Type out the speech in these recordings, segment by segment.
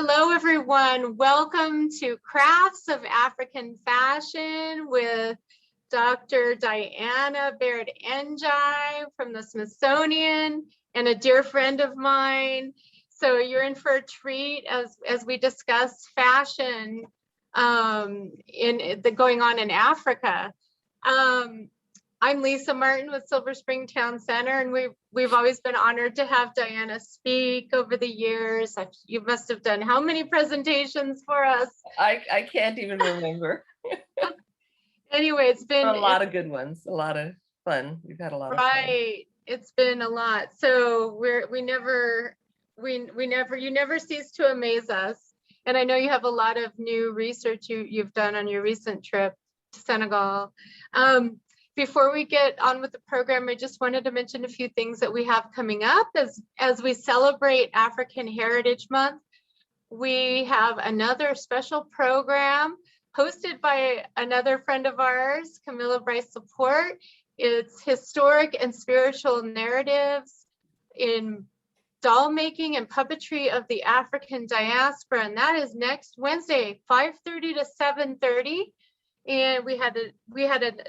Hello, everyone. Welcome to Crafts of African Fashion with Dr. Diana Baird N'Diaye from the Smithsonian and a dear friend of mine. So you're in for a treat as we discuss fashion going on in Africa. I'm Lisa Martin with Silver Spring Town Center, and we've always been honored to have Diana speak over the years. You must have done how many presentations for us? I can't even remember. Anyway, it's been a lot of good ones, a lot of fun. We've had a lot of fun. Right, it's been a lot. So you never cease to amaze us. And I know you have a lot of new research you've done on your recent trip to Senegal. Before we get on with the program, I just wanted to mention a few things that we have coming up as we celebrate African Heritage Month. We have another special program hosted by another friend of ours, Camilla Bryce Support. It's historic and spiritual narratives in doll making and puppetry of the African diaspora, and that is next Wednesday, 5:30 to 7:30. And we had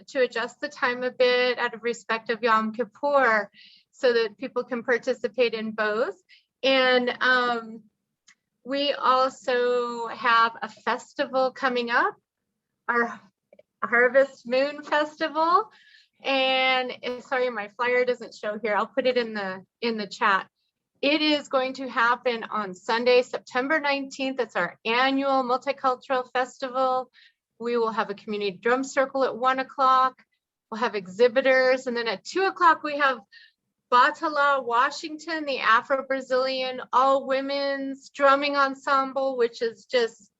to adjust the time a bit out of respect of Yom Kippur so that people can participate in both. And we also have a festival coming up, our Harvest Moon Festival. And sorry, my flyer doesn't show here. I'll put it in the chat. It is going to happen on Sunday, September 19th. It's our annual multicultural festival. We will have a community drum circle at 1 o'clock. We'll have exhibitors. And then at 2 o'clock, we have Batala Washington, the Afro-Brazilian all-women's drumming ensemble, which is just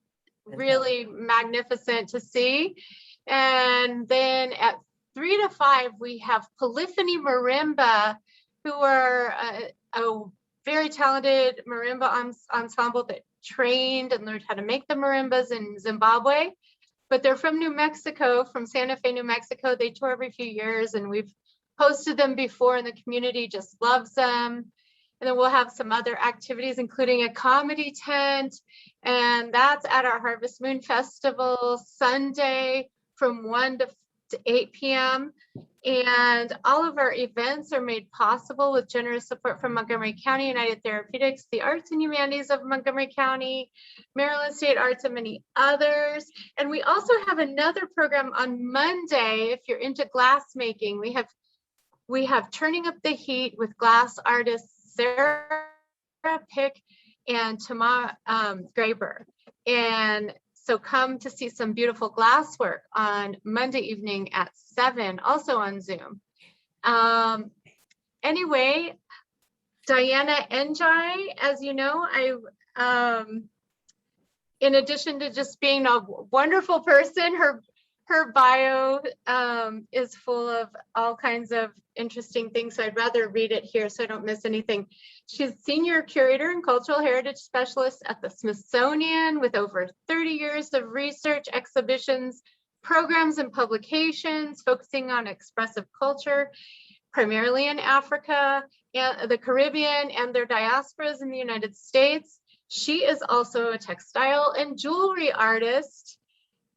really magnificent to see. And then at 3 to 5, we have Polyphony Marimba, who are a very talented marimba ensemble that trained and learned how to make the marimbas in Zimbabwe. But they're from New Mexico, from Santa Fe, New Mexico. They tour every few years, and we've hosted them before, and the community just loves them. And then we'll have some other activities, including a comedy tent, and that's at our Harvest Moon Festival Sunday from 1 to 8 p.m. And all of our events are made possible with generous support from Montgomery County United Therapeutics, the Arts and Humanities of Montgomery County, Maryland State Arts, and many others. And we also have another program on Monday. If you're into glass making, we have Turning Up the Heat with glass artists Sarah Pick and Tama Graber. And so come to see some beautiful glasswork on Monday evening at 7, also on Zoom. Anyway, Diana N'Diaye, as you know, in addition to just being a wonderful person, her bio is full of all kinds of interesting things. So I'd rather read it here so I don't miss anything. She's Senior Curator and Cultural Heritage Specialist at the Smithsonian with over 30 years of research, exhibitions, programs, and publications focusing on expressive culture, primarily in Africa, and the Caribbean, and their diasporas in the United States. She is also a textile and jewelry artist.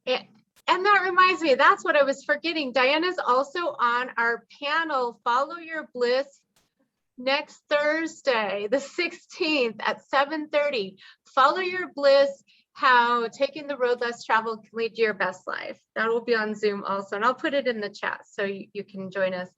And that reminds me, that's what I was forgetting. Diana's also on our panel, Follow Your Bliss, next Thursday, the 16th at 7:30. Follow Your Bliss, how taking the road less traveled can lead to your best life. That will be on Zoom also, and I'll put it in the chat so you can join us.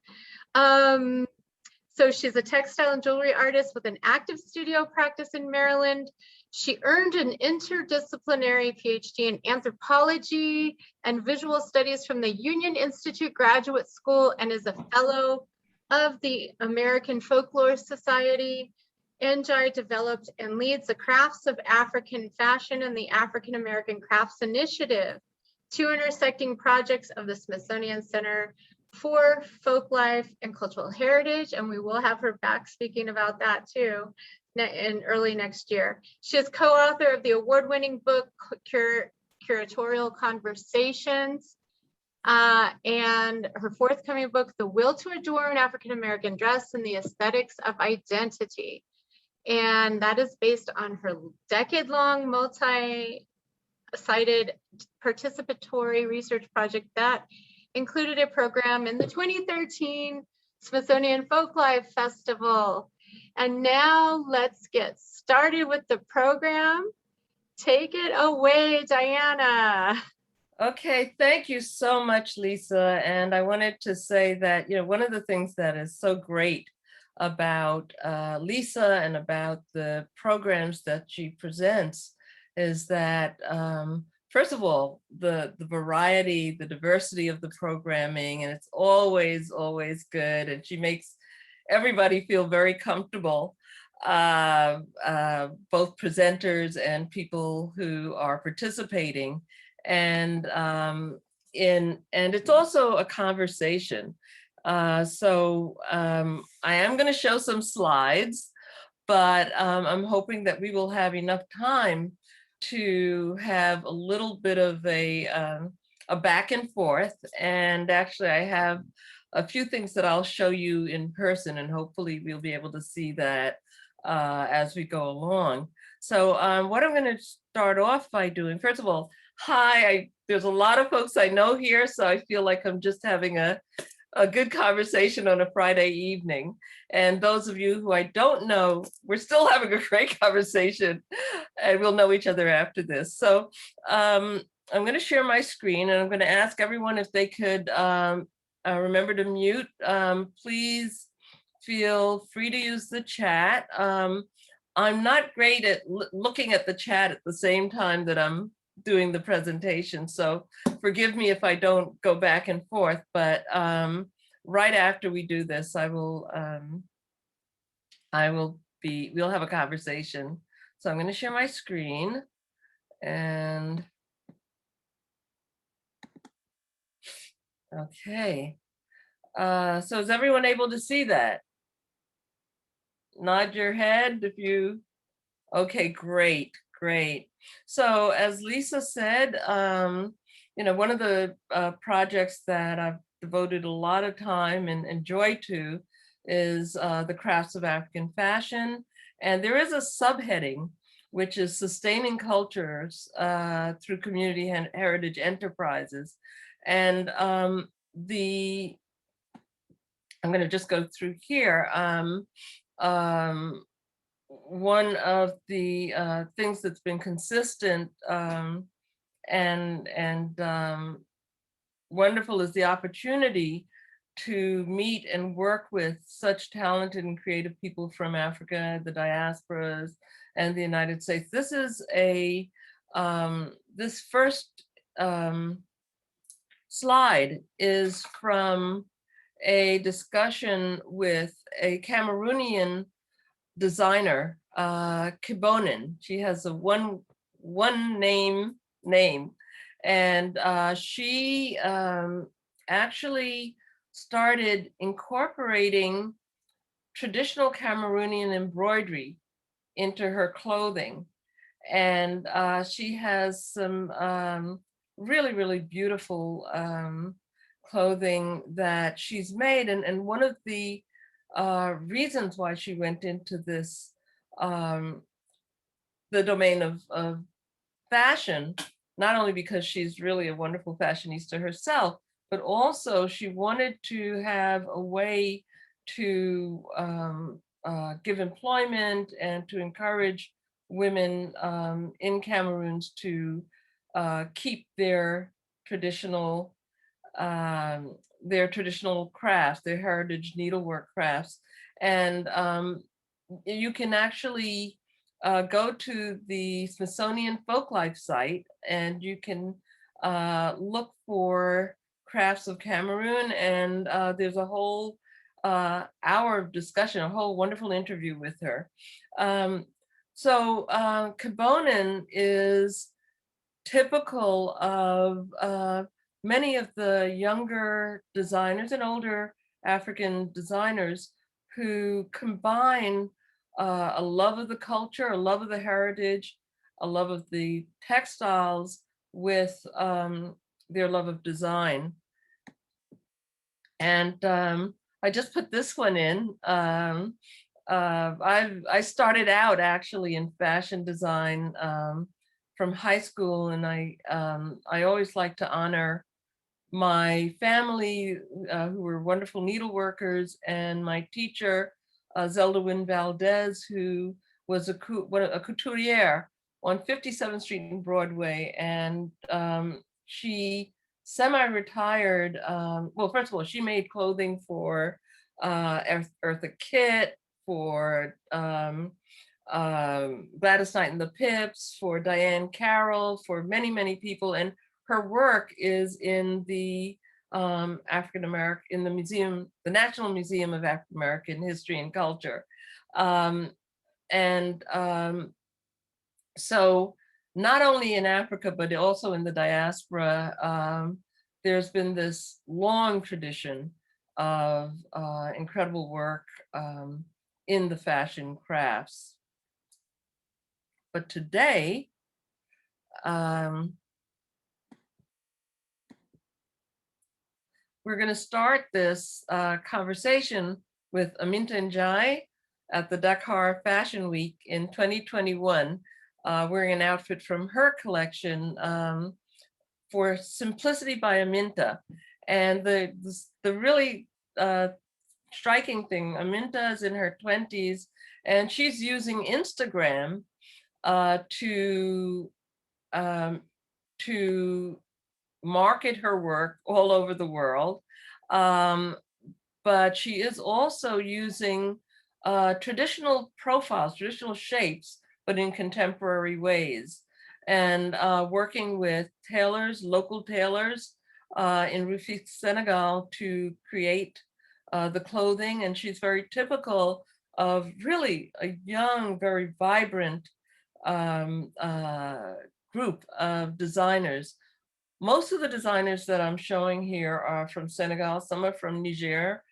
So she's a textile and jewelry artist with an active studio practice in Maryland. She earned an interdisciplinary PhD in anthropology and visual studies from the Union Institute Graduate School and is a fellow of the American Folklore Society. N'Diaye developed and leads the Crafts of African Fashion and the African American Crafts Initiative, two intersecting projects of the Smithsonian Center for Folklife and Cultural Heritage, and we will have her back speaking about that too in early next year. She is co-author of the award-winning book Curatorial Conversations, and her forthcoming book, The Will to Adorn African American Dress and the Aesthetics of Identity. And that is based on her decade-long multi-sited participatory research project that included a program in the 2013 Smithsonian Folklife Festival. And now let's get started with the program. Take it away, Diana. Okay, thank you so much, Lisa. And I wanted to say that, one of the things that is so great about Lisa and about the programs that she presents is that, first of all, the variety, the diversity of the programming, and it's always, always good. And she makes everybody feel very comfortable, both presenters and people who are participating. And it's also a conversation. So I am going to show some slides, but I'm hoping that we will have enough time to have a little bit of a back and forth. And actually, I have a few things that I'll show you in person, and hopefully we'll be able to see that as we go along. So what I'm going to start off by doing, first of all, hi, there's a lot of folks I know here, so I feel like I'm just having a good conversation on a Friday evening. And those of you who I don't know, we're still having a great conversation, and we'll know each other after this. So I'm going to share my screen, and I'm going to ask everyone if they could remember to mute. Please feel free to use the chat. I'm not great at looking at the chat at the same time that I'm doing the presentation, so forgive me if I don't go back and forth, but right after we do this, we'll have a conversation. So I'm going to share my screen, and okay. So is everyone able to see that? Nod your head if you, okay, great, great. So as Lisa said, one of the projects that I've devoted a lot of time and joy to is the crafts of African fashion. And there is a subheading, which is sustaining cultures through community heritage enterprises. And I'm going to just go through here. One of the things that's been consistent and wonderful is the opportunity to meet and work with such talented and creative people from Africa, the diasporas, and the United States. This is this first slide is from a discussion with a Cameroonian designer, Kibonin. She has a one name, and she actually started incorporating traditional Cameroonian embroidery into her clothing. And she has some really, really beautiful clothing that she's made. And one of the reasons why she went into this, the domain of fashion, not only because she's really a wonderful fashionista herself, but also she wanted to have a way to give employment and to encourage women in Cameroon to keep their traditional crafts, their heritage needlework crafts. And you can actually go to the Smithsonian Folklife site, and you can look for crafts of Cameroon, and there's a whole hour of discussion, a whole wonderful interview with her. So Kibonin is typical of many of the younger designers and older African designers who combine a love of the culture, a love of the heritage, a love of the textiles with their love of design. And I just put this one in. I started out actually in fashion design from high school, and I always like to honor my family, who were wonderful needleworkers, and my teacher, Zelda Wynn Valdez, who was a couturier on 57th Street in Broadway. And she semi-retired. Well, first of all, she made clothing for Eartha Kitt, for Gladys Knight and the Pips, for Diane Carroll, for many, many people. And her work is in the African American, in the museum, the National Museum of African American History and Culture. So not only in Africa, but also in the diaspora, there's been this long tradition of incredible work in the fashion crafts. But today, we're going to start this conversation with Aminta N'Diaye at the Dakar Fashion Week in 2021, wearing an outfit from her collection for Simplicity by Aminta. And the really striking thing, Aminta is in her 20s, and she's using Instagram to market her work all over the world. But she is also using traditional profiles, traditional shapes, but in contemporary ways, and working with tailors, local tailors in Rufisque, Senegal, to create the clothing. And she's very typical of really a young, very vibrant group of designers. Most of the designers that I'm showing here are from Senegal. Some are from Niger,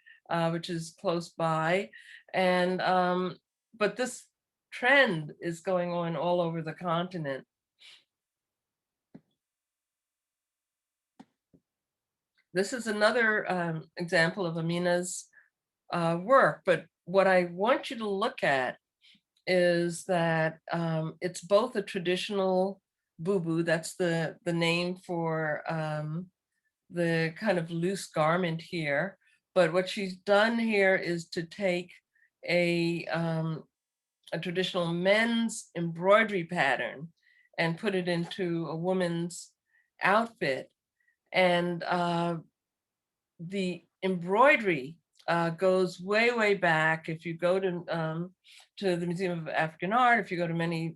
which is close by. And but this trend is going on all over the continent. This is another example of Amina's work, but what I want you to look at is that it's both a traditional bubu, that's the name for the kind of loose garment here. But what she's done here is to take a traditional men's embroidery pattern and put it into a woman's outfit. And the embroidery goes way, way back. If you go to the Museum of African Art, if you go to many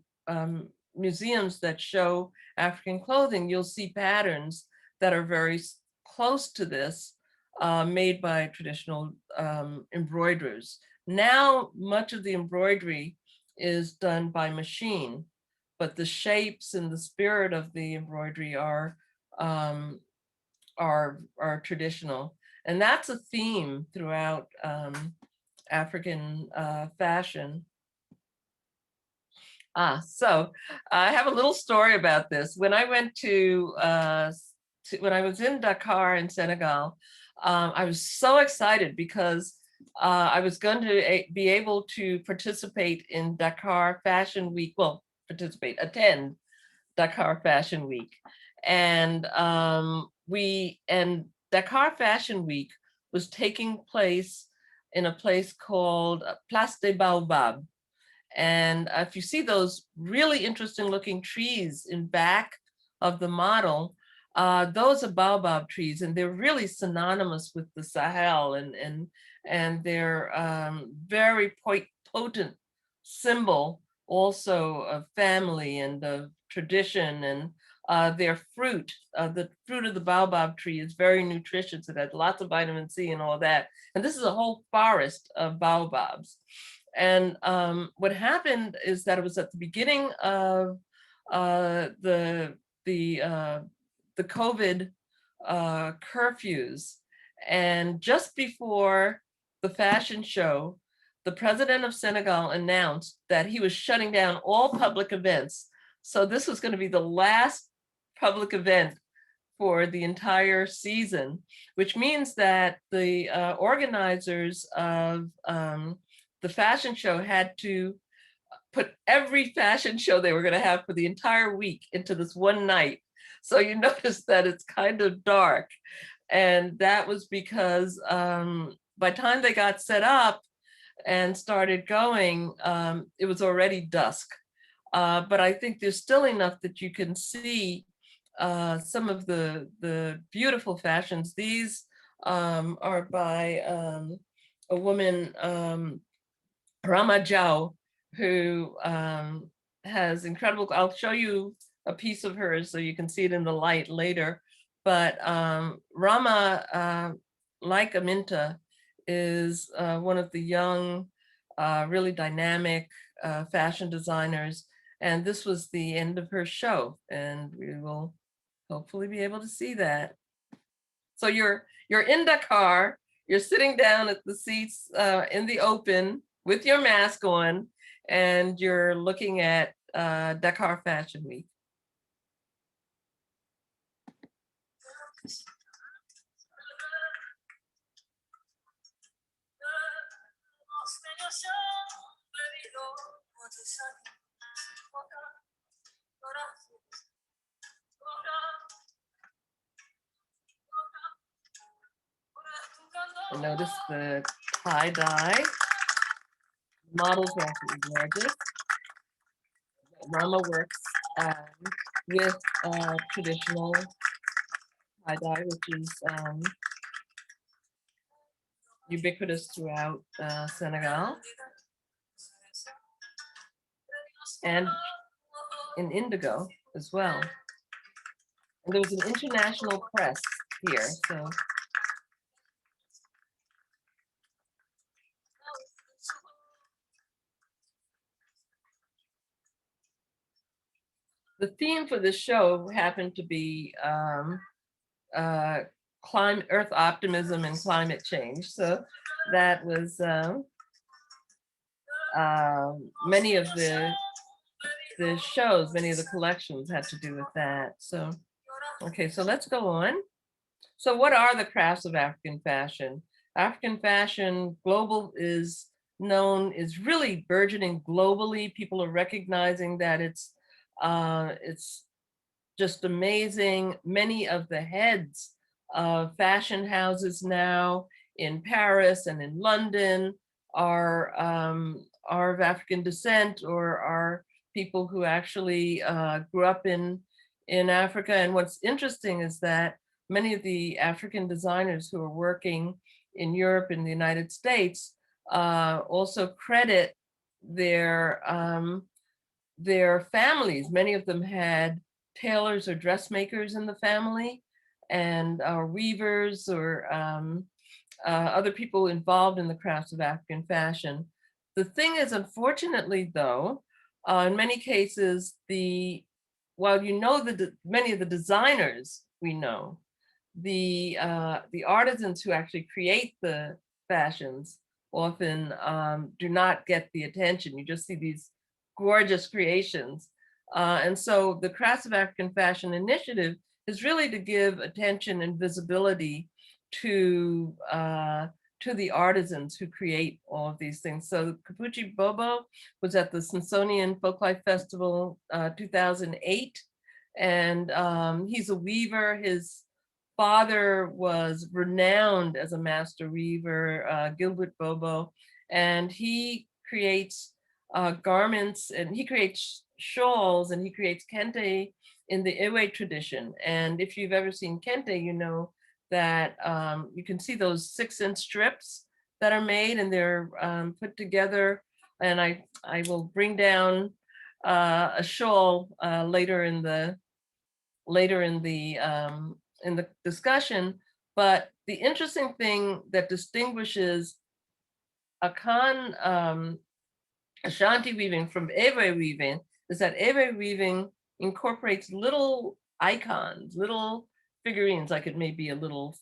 museums that show African clothing, you'll see patterns that are very close to this, made by traditional embroiderers. Now, much of the embroidery is done by machine, but the shapes and the spirit of the embroidery are traditional. And that's a theme throughout African fashion. So I have a little story about this. When I went when I was in Dakar in Senegal, I was so excited because I was going to be able to participate in Dakar Fashion Week. Well, attend Dakar Fashion Week. And Dakar Fashion Week was taking place in a place called Place des Baobabs. And if you see those really interesting looking trees in back of the model, those are baobab trees, and they're really synonymous with the Sahel, and they're very potent symbol also of family and of tradition. And their fruit, the fruit of the baobab tree is very nutritious. It has lots of vitamin C and all that. And this is a whole forest of baobabs. And what happened is that it was at the beginning of the COVID curfews, and just before the fashion show, the president of Senegal announced that he was shutting down all public events. So this was going to be the last public event for the entire season, which means that the organizers of the fashion show had to put every fashion show they were going to have for the entire week into this one night. So you notice that it's kind of dark. And that was because by the time they got set up and started going, it was already dusk. But I think there's still enough that you can see some of the beautiful fashions. These are by a woman, Rama Jao, who has incredible, I'll show you a piece of hers so you can see it in the light later. But Rama, like Aminta, is one of the young, really dynamic fashion designers. And this was the end of her show, and we will hopefully be able to see that. So you're in Dakar, you're sitting down at the seats in the open with your mask on, and you're looking at Dakar Fashion Week. Notice the tie-dye. Models are actually gorgeous. Rama works with traditional tie-dye, which is ubiquitous throughout Senegal, and in indigo as well. And there was an international press here, so. The theme for this show happened to be Earth optimism and climate change. So that was many of the shows, many of the collections had to do with that. So, okay, so let's go on. So what are the crafts of African fashion? African fashion global is really burgeoning globally. People are recognizing that it's just amazing. Many of the heads of fashion houses now in Paris and in London are of African descent, or are people who actually grew up in Africa. And what's interesting is that many of the African designers who are working in Europe and the United States also credit their families. Many of them had tailors or dressmakers in the family, and weavers, or other people involved in the crafts of African fashion. The thing is, unfortunately, though, in many cases, while you know many of the designers we know, the artisans who actually create the fashions often do not get the attention. You just see these gorgeous creations. And so the Crafts of African Fashion initiative is really to give attention and visibility to the artisans who create all of these things. So Kapuchi Bobo was at the Smithsonian Folklife Festival 2008, and he's a weaver. His father was renowned as a master weaver, Gilbert Bobo, and he creates garments, and he creates shawls, and he creates kente in the Ewe tradition. And if you've ever seen kente, you know that you can see those 6-inch strips that are made, and they're put together. And I will bring down a shawl later in the discussion. But the interesting thing that distinguishes Akan Ashanti weaving from Ewe weaving is that Ewe weaving incorporates little icons, little figurines, like it may be a little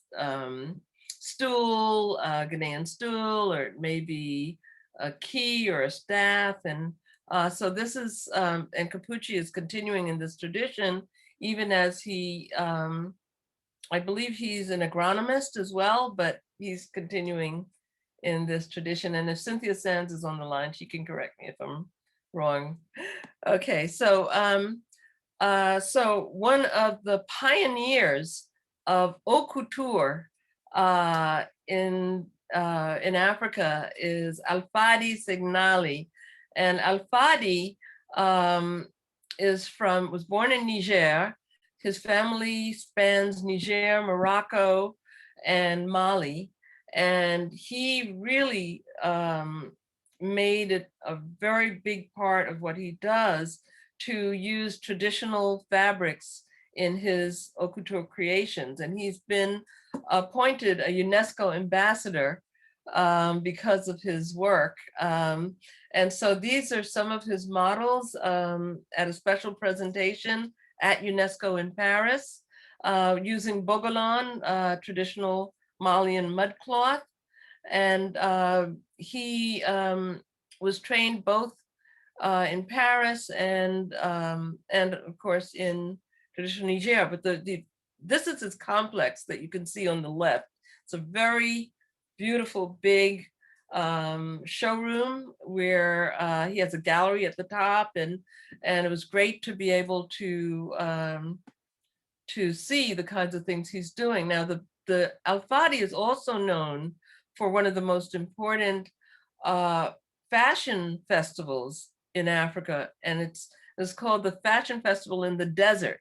stool, a Ghanaian stool, or it may be a key or a staff. And so this is, and Kapuchi is continuing in this tradition, even as he, I believe he's an agronomist as well, but he's continuing in this tradition. And if Cynthia Sands is on the line, she can correct me if I'm wrong. Okay, so so one of the pioneers of haute couture in Africa is Alfadi Signali, and Alfadi was born in Niger. His family spans Niger, Morocco, and Mali, and he really made it a very big part of what he does to use traditional fabrics in his haute couture creations. And he's been appointed a UNESCO ambassador because of his work. And so these are some of his models at a special presentation at UNESCO in Paris, using bogolan, traditional Malian mudcloth. And he was trained both in Paris and of course in traditional Niger. But this is his complex that you can see on the left. It's a very beautiful, big showroom where he has a gallery at the top, and it was great to be able to see the kinds of things he's doing. Now, the Alfadi is also known for one of the most important fashion festivals in Africa, and it's called the Fashion Festival in the Desert,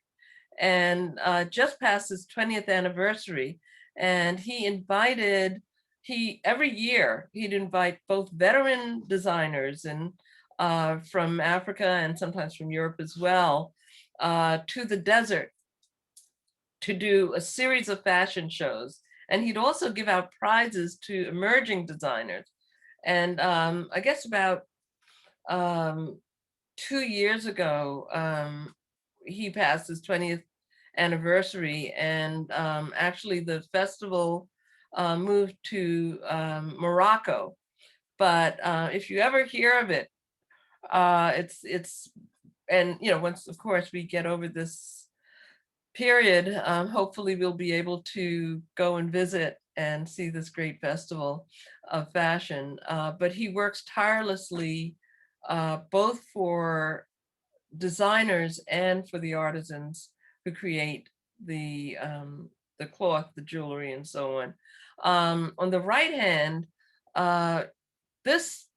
and just passed its 20th anniversary. And every year he'd invite both veteran designers and from Africa and sometimes from Europe as well to the desert to do a series of fashion shows. And he'd also give out prizes to emerging designers. And I guess about 2 years ago, he passed his 20th anniversary, and actually the festival moved to Morocco. But if you ever hear of it, it's and once of course we get over this period, hopefully we'll be able to go and visit and see this great festival of fashion. But he works tirelessly both for designers and for the artisans who create the cloth, the jewelry, and so on. On the right hand, this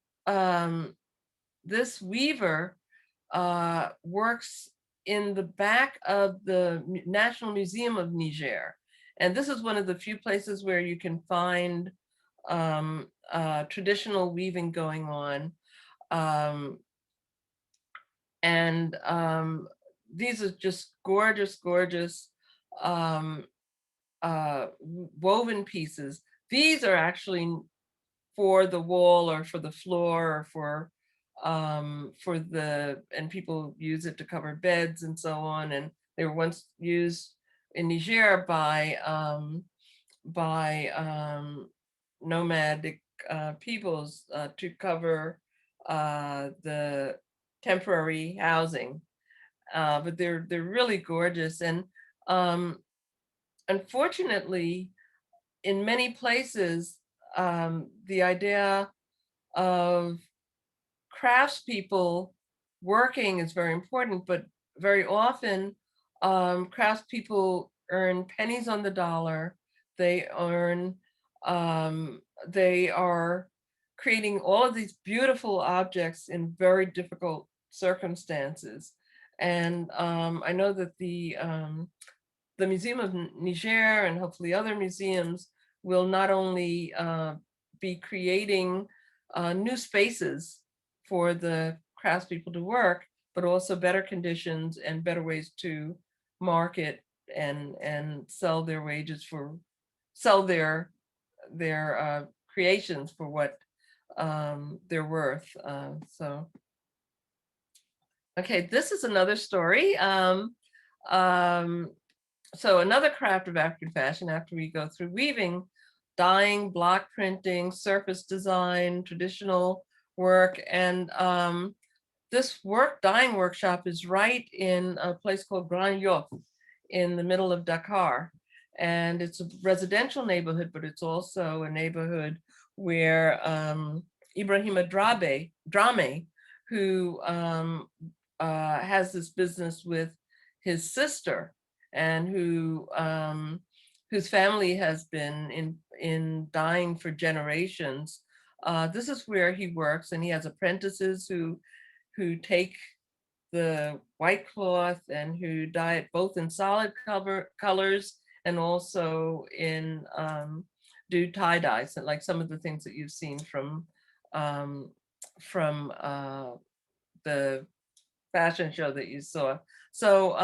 weaver works in the back of the National Museum of Niger. And this is one of the few places where you can find traditional weaving going on. These are just gorgeous, gorgeous woven pieces. These are actually for the wall or for the floor or and people use it to cover beds and so on. And they were once used in Niger by nomadic peoples to cover the temporary housing. But they're really gorgeous. And unfortunately, in many places, the idea of craftspeople working is very important, but very often craftspeople earn pennies on the dollar. They are creating all of these beautiful objects in very difficult circumstances. And I know that the Museum of Niger and hopefully other museums will not only be creating new spaces for the craftspeople to work, but also better conditions and better ways to market and sell their creations for what they're worth. Okay, this is another story. So another craft of African fashion, after we go through weaving, dyeing, block printing, surface design, traditional work. And this dyeing workshop is right in a place called Grand Yoff in the middle of Dakar. And it's a residential neighborhood, but it's also a neighborhood where Ibrahima Drame, who has this business with his sister, and whose family has been in dyeing for generations. This is where he works, and he has apprentices who take the white cloth and who dye it both in solid colors and also in do tie dyes, and like some of the things that you've seen from the fashion show that you saw. So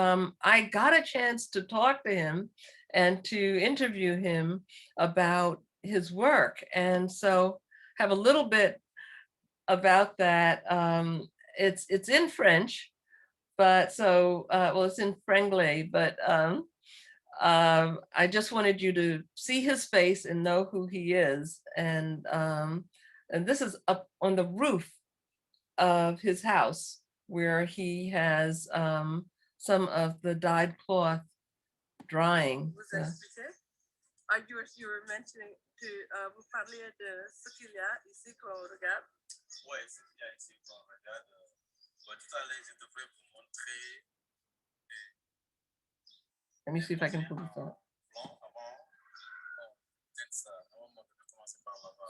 I got a chance to talk to him and to interview him about his work. And so have a little bit about that. It's in French, but so, well, it's in Franglais, but I just wanted you to see his face and know who he is. And this is up on the roof of his house, where he has some of the dyed cloth drying. You were mentioning to vous parliez de ce qu'il y a ici qu'on regarde. Oui, ce qu'il y a ici qu'on regarde. Tout à l'heure, je devrais vous montrer. Let me see if I can pull this out.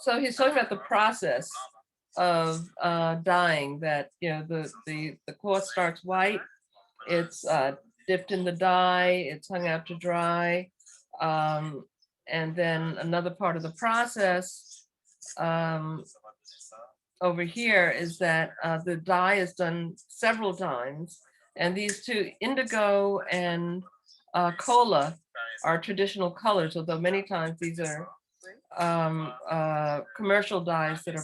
So he's talking about the process of dyeing, that, you know, the cloth starts white, it's dipped in the dye, it's hung out to dry, and then another part of the process over here is that the dye is done several times, and these two, indigo and cola, are traditional colors, although many times these are commercial dyes that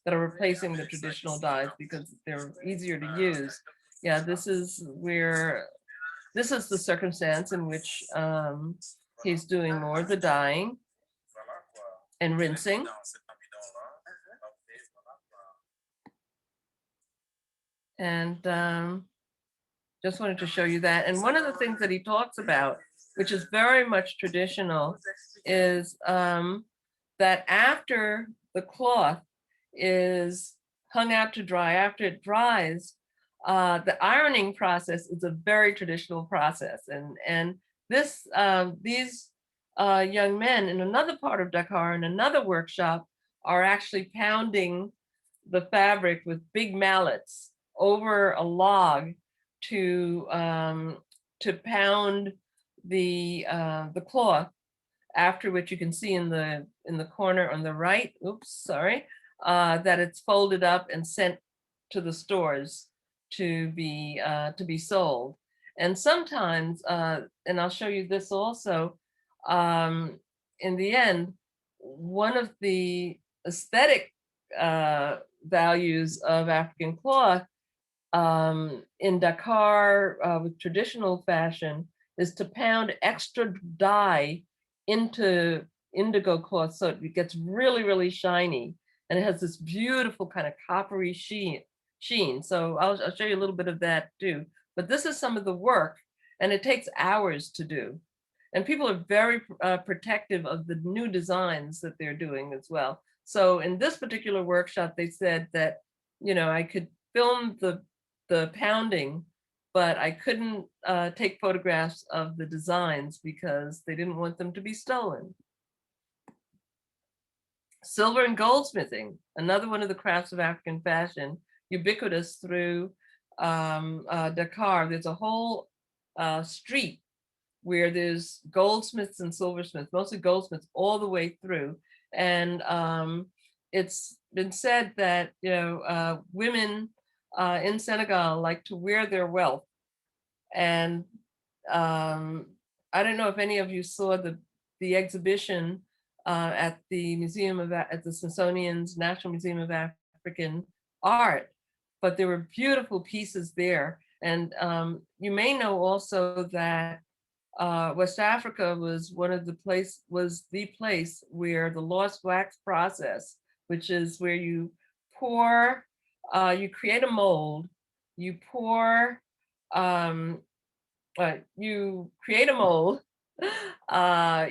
are replacing the traditional dyes because they're easier to use. Yeah, this is the circumstance in which he's doing more of the dyeing and rinsing. And just wanted to show you that. And one of the things that he talks about, which is very much traditional, is that after the cloth is hung out to dry, after it dries, the ironing process is a very traditional process. And these young men in another part of Dakar, in another workshop, are actually pounding the fabric with big mallets over a log to pound the cloth, after which you can see in the corner on the right, that it's folded up and sent to the stores to be sold. And sometimes, and I'll show you this also, in the end, one of the aesthetic values of African cloth in Dakar with traditional fashion is to pound extra dye into indigo cloth so it gets really, really shiny, and it has this beautiful kind of coppery sheen. So I'll show you a little bit of that too. But this is some of the work, and it takes hours to do. And people are very protective of the new designs that they're doing as well. So in this particular workshop, they said that, you know, I could film the pounding, but I couldn't take photographs of the designs because they didn't want them to be stolen. Silver and goldsmithing, another one of the crafts of African fashion, ubiquitous through Dakar. There's a whole street where there's goldsmiths and silversmiths, mostly goldsmiths, all the way through. And it's been said that, you know, women in Senegal like to wear their wealth. And I don't know if any of you saw the exhibition at the Smithsonian's National Museum of African Art, but there were beautiful pieces there. And you may know also that West Africa was the place where the lost wax process, which is where you pour, you create a mold, you pour, you create a mold out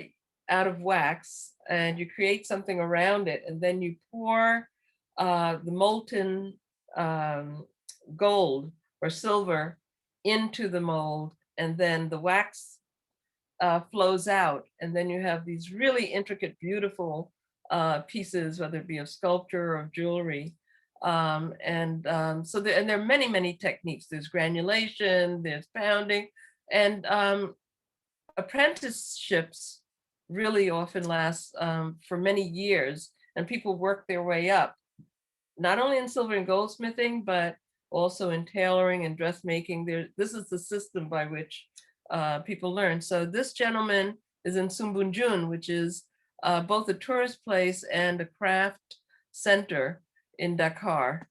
of wax, and you create something around it, and then you pour the molten gold or silver into the mold, and then the wax flows out, and then you have these really intricate, beautiful pieces, whether it be of sculpture or of jewelry. So there are many, many techniques. There's granulation, there's pounding, and apprenticeships really often last for many years, and people work their way up, not only in silver and goldsmithing, but also in tailoring and dressmaking. This is the system by which people learn. So this gentleman is in Sumbunjun, which is both a tourist place and a craft center in Dakar.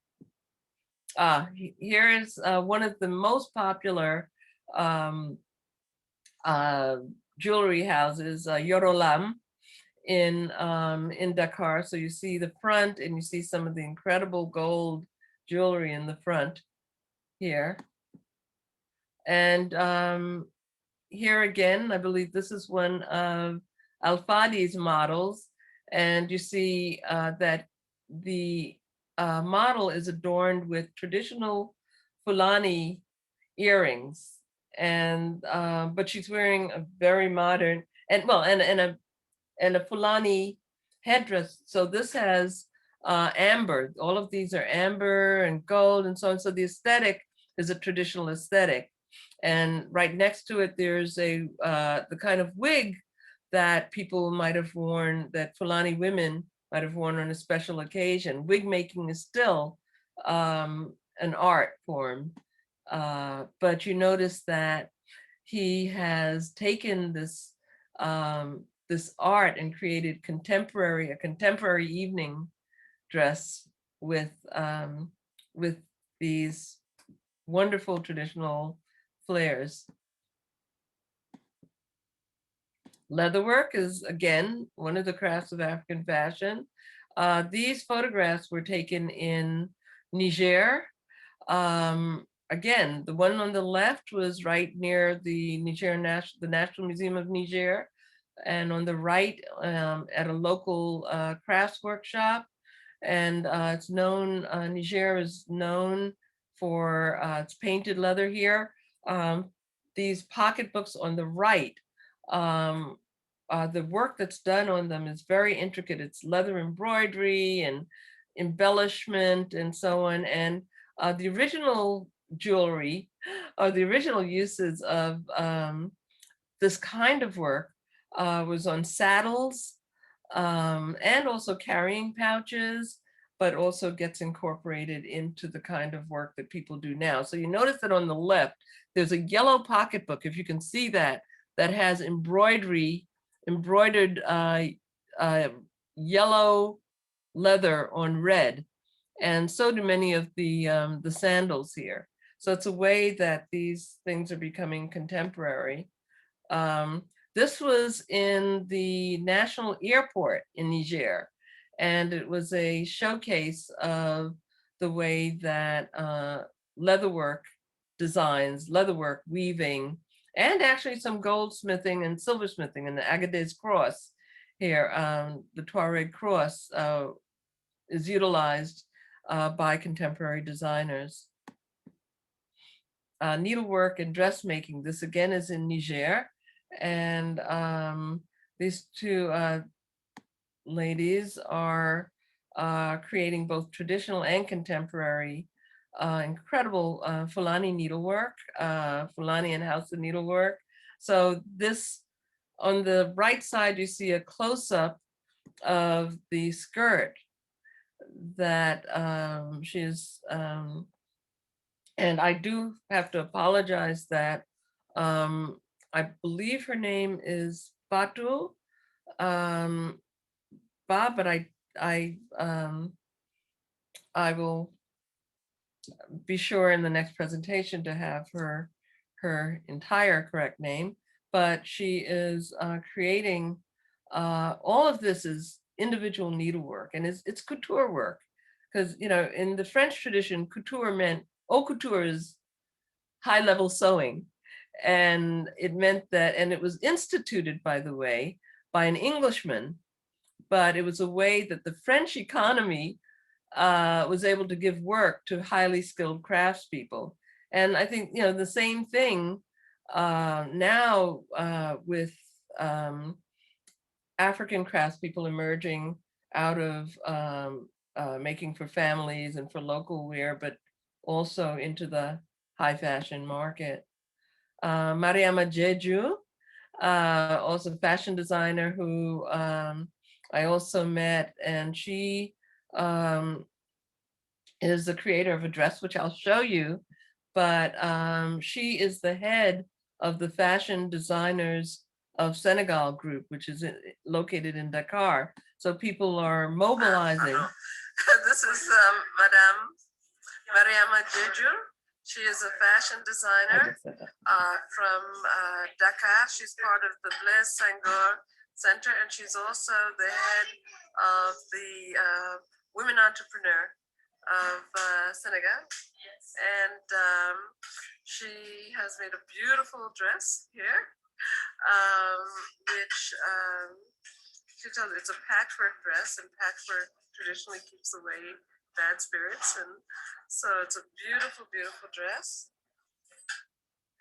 Here is one of the most popular jewelry houses, Yorolam, in Dakar. So you see the front, and you see some of the incredible gold jewelry in the front here. And here again, I believe this is one of Al-Fadi's models. And you see that the model is adorned with traditional Fulani earrings. And but she's wearing a very modern and a Fulani headdress. So this has amber. All of these are amber and gold and so on. So the aesthetic is a traditional aesthetic. And right next to it, there's the kind of wig that people might have worn, that Fulani women might have worn on a special occasion. Wig making is still an art form. But you notice that he has taken this this art and created a contemporary evening dress with these wonderful traditional flares. Leatherwork is, again, one of the crafts of African fashion. These photographs were taken in Niger. Again, the one on the left was right near the National Museum of Niger, and on the right at a local crafts workshop. And it's known, Niger is known for its painted leather here. These pocketbooks on the right, the work that's done on them is very intricate. It's leather embroidery and embellishment and so on. And the original jewelry, or the original uses of this kind of work was on saddles and also carrying pouches, but also gets incorporated into the kind of work that people do now. So you notice that on the left, there's a yellow pocketbook, if you can see that, that has embroidered yellow leather on red. And so do many of the sandals here. So it's a way that these things are becoming contemporary. This was in the National Airport in Niger, and it was a showcase of the way that leatherwork designs, leatherwork weaving, and actually some goldsmithing and silversmithing, and the Agadez cross here, the Tuareg cross is utilized by contemporary designers. Needlework and dressmaking, this again is in Niger. And these two ladies are creating both traditional and contemporary, incredible Fulani needlework, Fulani and Hausa needlework. So this, on the right side, you see a close-up of the skirt that she's, and I do have to apologize that I believe her name is Batu, but I will be sure in the next presentation to have her entire correct name. But she is creating all of this is individual needlework, and it's couture work, because in the French tradition, couture meant haute couture is high-level sewing. And it meant that, and it was instituted, by the way, by an Englishman but it was a way that the French economy was able to give work to highly skilled craftspeople. And I think, the same thing now with African craftspeople emerging out of making for families and for local wear, but also into the high fashion market. Mariama Jeju, also fashion designer who I also met, and she is the creator of a dress, which I'll show you, but she is the head of the fashion designers of Senegal group, which is located in Dakar. So people are mobilizing. This is Madame Mariama Jeju. She is a fashion designer from Dakar. She's part of the Blaise Senghor Center, and she's also the head of the Women Entrepreneur of Senegal. And she has made a beautiful dress here, which she tells it's a patchwork dress, and patchwork traditionally keeps away bad spirits, and so it's a beautiful, beautiful dress.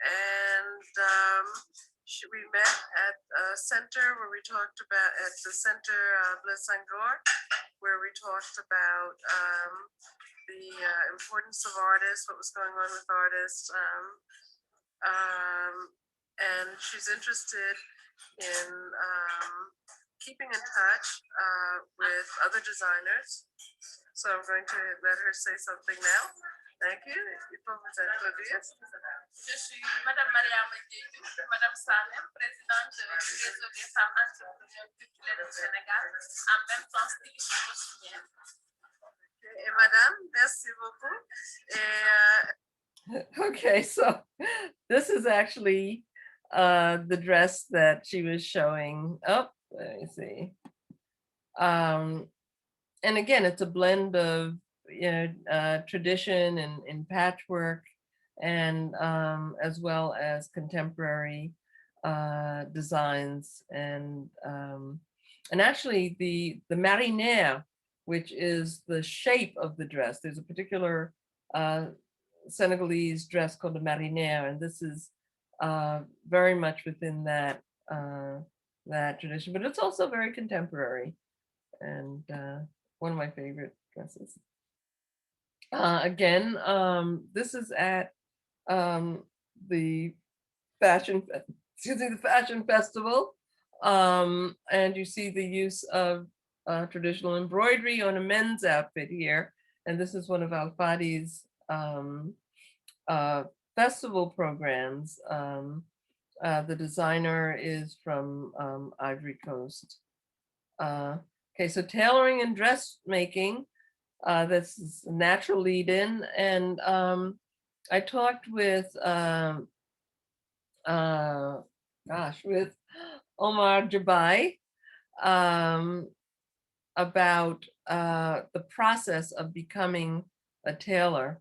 And we met at a center where we talked about, at the center Blaise Senghor, where we talked about the importance of artists, what was going on with artists, and she's interested in keeping in touch with other designers. So I'm going to let her say something now. Thank you. Il faut vous introduire. Je suis Madame Mariama Jeju, Madame Salem, présidente du réseau des femmes entrepreneurs culturelles du Sénégal, en même temps styliste costumière. Et Madame, merci beaucoup. Okay, so this is actually the dress that she was showing. Oh, let me see. And again, it's a blend of tradition and patchwork, and as well as contemporary designs, and actually the marinière, which is the shape of the dress. There's a particular Senegalese dress called the marinière, and this is very much within that that tradition, but it's also very contemporary, and one of my favorite dresses. Again, this is at the fashion festival, and you see the use of traditional embroidery on a men's outfit here, and this is one of Al-Fadi's festival programs. The designer is from Ivory Coast. Okay, so tailoring and dressmaking, this is a natural lead-in, and I talked with with Omar Jabai about the process of becoming a tailor.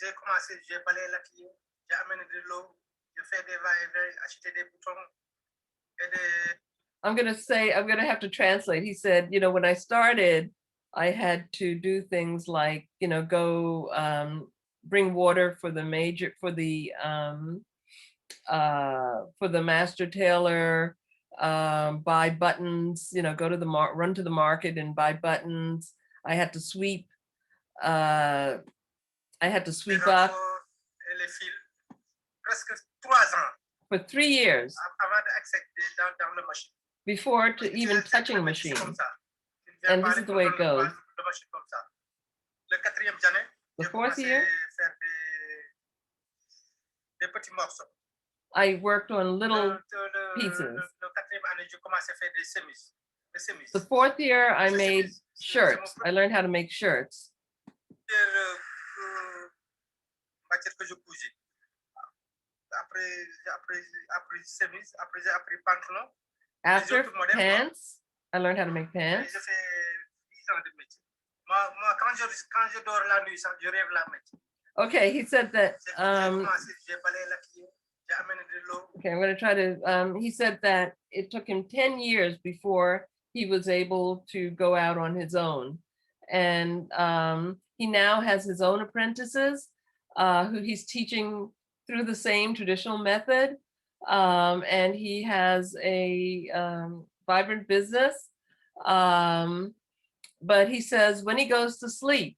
J'ai commencé, j'ai balayé la client, j'ai amené de l'eau, j'ai fait des va-et-vient, acheté des boutons et des... I'm gonna have to translate. He said, when I started, I had to do things like, go bring water for the master tailor, buy buttons, go to run to the market and buy buttons. I had to sweep. I had to sweep up for 3 years before to even touching a machine. And this is the way it goes. The 4th year, I worked on little pieces. The 4th year, I made shirts. I learned how to make shirts. After pants, I learned how to make pants. Okay, he said that Okay, I'm going to try to, he said that it took him 10 years before he was able to go out on his own. And he now has his own apprentices who he's teaching through the same traditional method. And he has a vibrant business. But he says when he goes to sleep,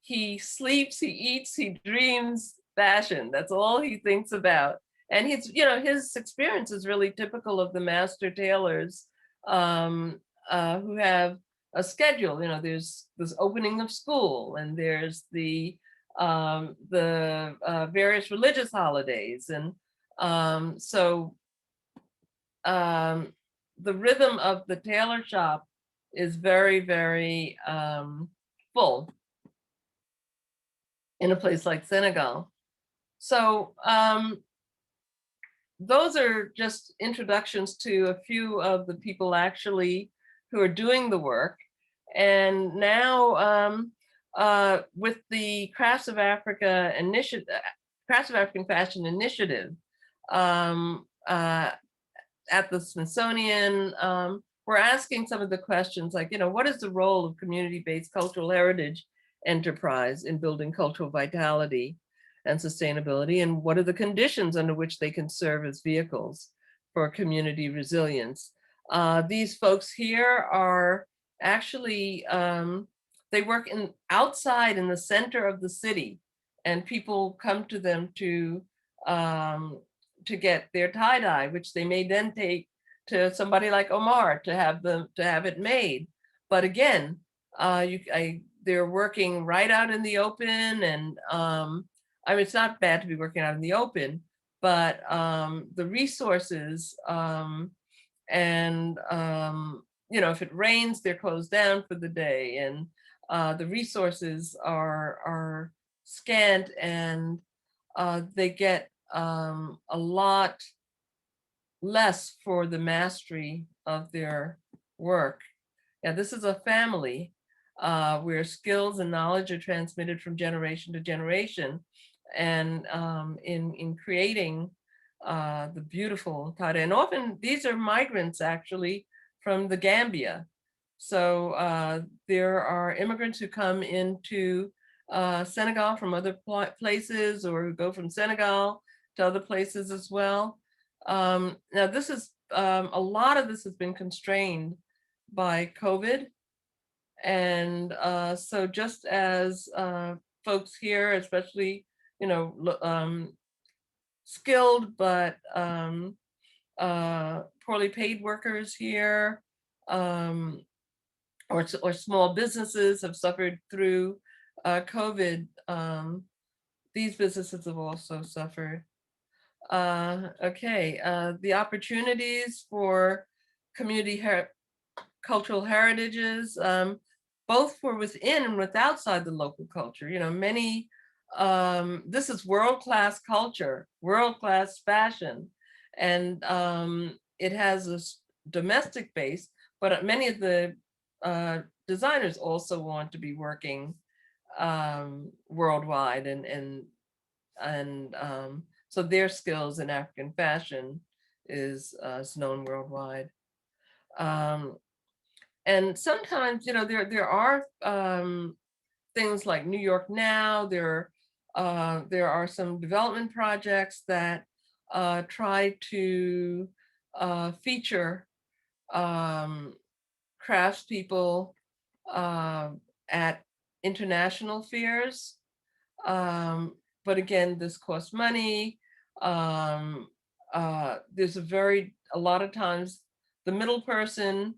he sleeps, he eats, he dreams fashion. That's all he thinks about. And he's, you know, his experience is really typical of the master tailors who have a schedule. You know, there's this opening of school, and there's the various religious holidays, and so the rhythm of the tailor shop is very, very full in a place like Senegal. So those are just introductions to a few of the people actually who are doing the work. And now with the Crafts of Africa initiative, Crafts of African Fashion Initiative at the Smithsonian, we're asking some of the questions like, you know, what is the role of community-based cultural heritage enterprise in building cultural vitality and sustainability, and what are the conditions under which they can serve as vehicles for community resilience? These folks here are actually, they work outside in the center of the city, and people come to them to get their tie-dye, which they may then take to somebody like Omar to have it made. But again, they're working right out in the open, and I mean, it's not bad to be working out in the open, but the resources and you know, if it rains, they're closed down for the day, and the resources are scant, and they get a lot less for the mastery of their work. Yeah, this is a family where skills and knowledge are transmitted from generation to generation, and in creating the beautiful tada. And often these are migrants actually from the Gambia. So there are immigrants who come into Senegal from other places, or who go from Senegal to other places as well. Now this is, a lot of this has been constrained by COVID. And so just as folks here, especially, you know, skilled but poorly paid workers here, or small businesses have suffered through COVID, these businesses have also suffered. Okay, the opportunities for community cultural heritages, both for within and with outside the local culture. You know, many, this is world-class culture, world-class fashion, and it has a domestic base, but many of the designers also want to be working worldwide, and so their skills in African fashion is known worldwide. And sometimes, you know, there are things like New York Now. There are some development projects that try to feature craftspeople at international fairs. But again, this costs money. There's a lot of times the middle person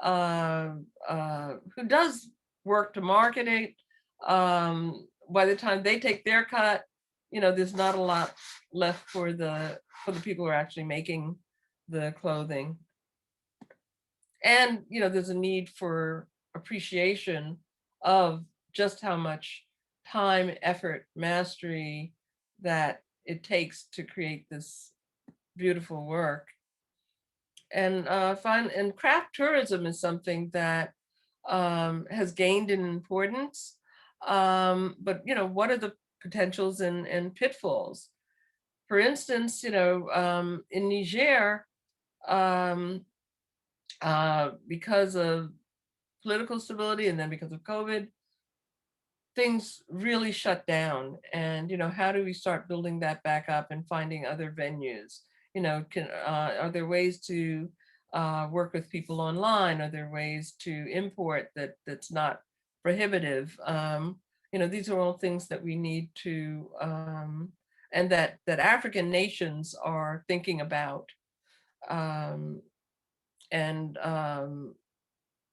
who does work to market it, by the time they take their cut, you know, there's not a lot left for the people who are actually making the clothing. And, you know, there's a need for appreciation of just how much time, effort, mastery that it takes to create this beautiful work. And and craft tourism is something that has gained in importance. But, you know, what are the potentials and pitfalls? for instance, in Niger, because of political stability and then because of COVID, things really shut down. And, how do we start building that back up and finding other venues? Are there ways to work with people online? Are there ways to import that's not prohibitive? These are all things that we need to, and that African nations are thinking about. And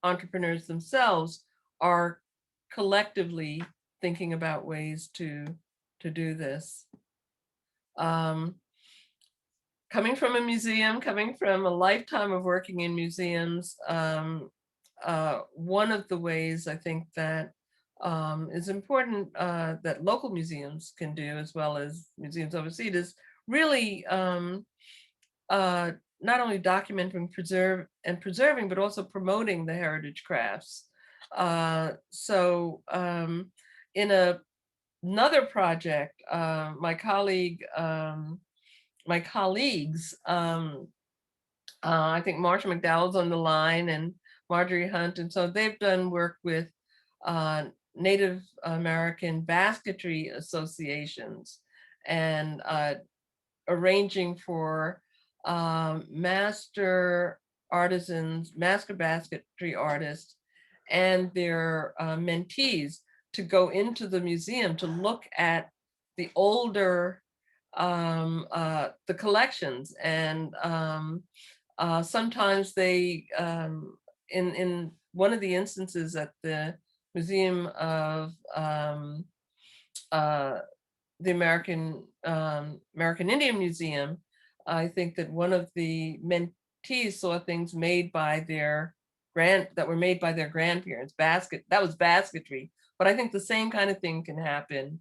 entrepreneurs themselves are collectively thinking about ways to do this. Coming from a museum, coming from a lifetime of working in museums, one of the ways I think that is important that local museums can do, as well as museums overseas, is really not only documenting, preserving, but also promoting the heritage crafts. So in another project, my colleagues, I think Marsha McDowell's on the line and Marjorie Hunt, and so they've done work with Native American basketry associations and arranging for master artisans, master basketry artists, and their mentees to go into the museum to look at the older, the collections. And sometimes they, in one of the instances at the Museum of the American Indian Museum, I think that one of the mentees saw things made by their grandparents. That was basketry. But I think the same kind of thing can happen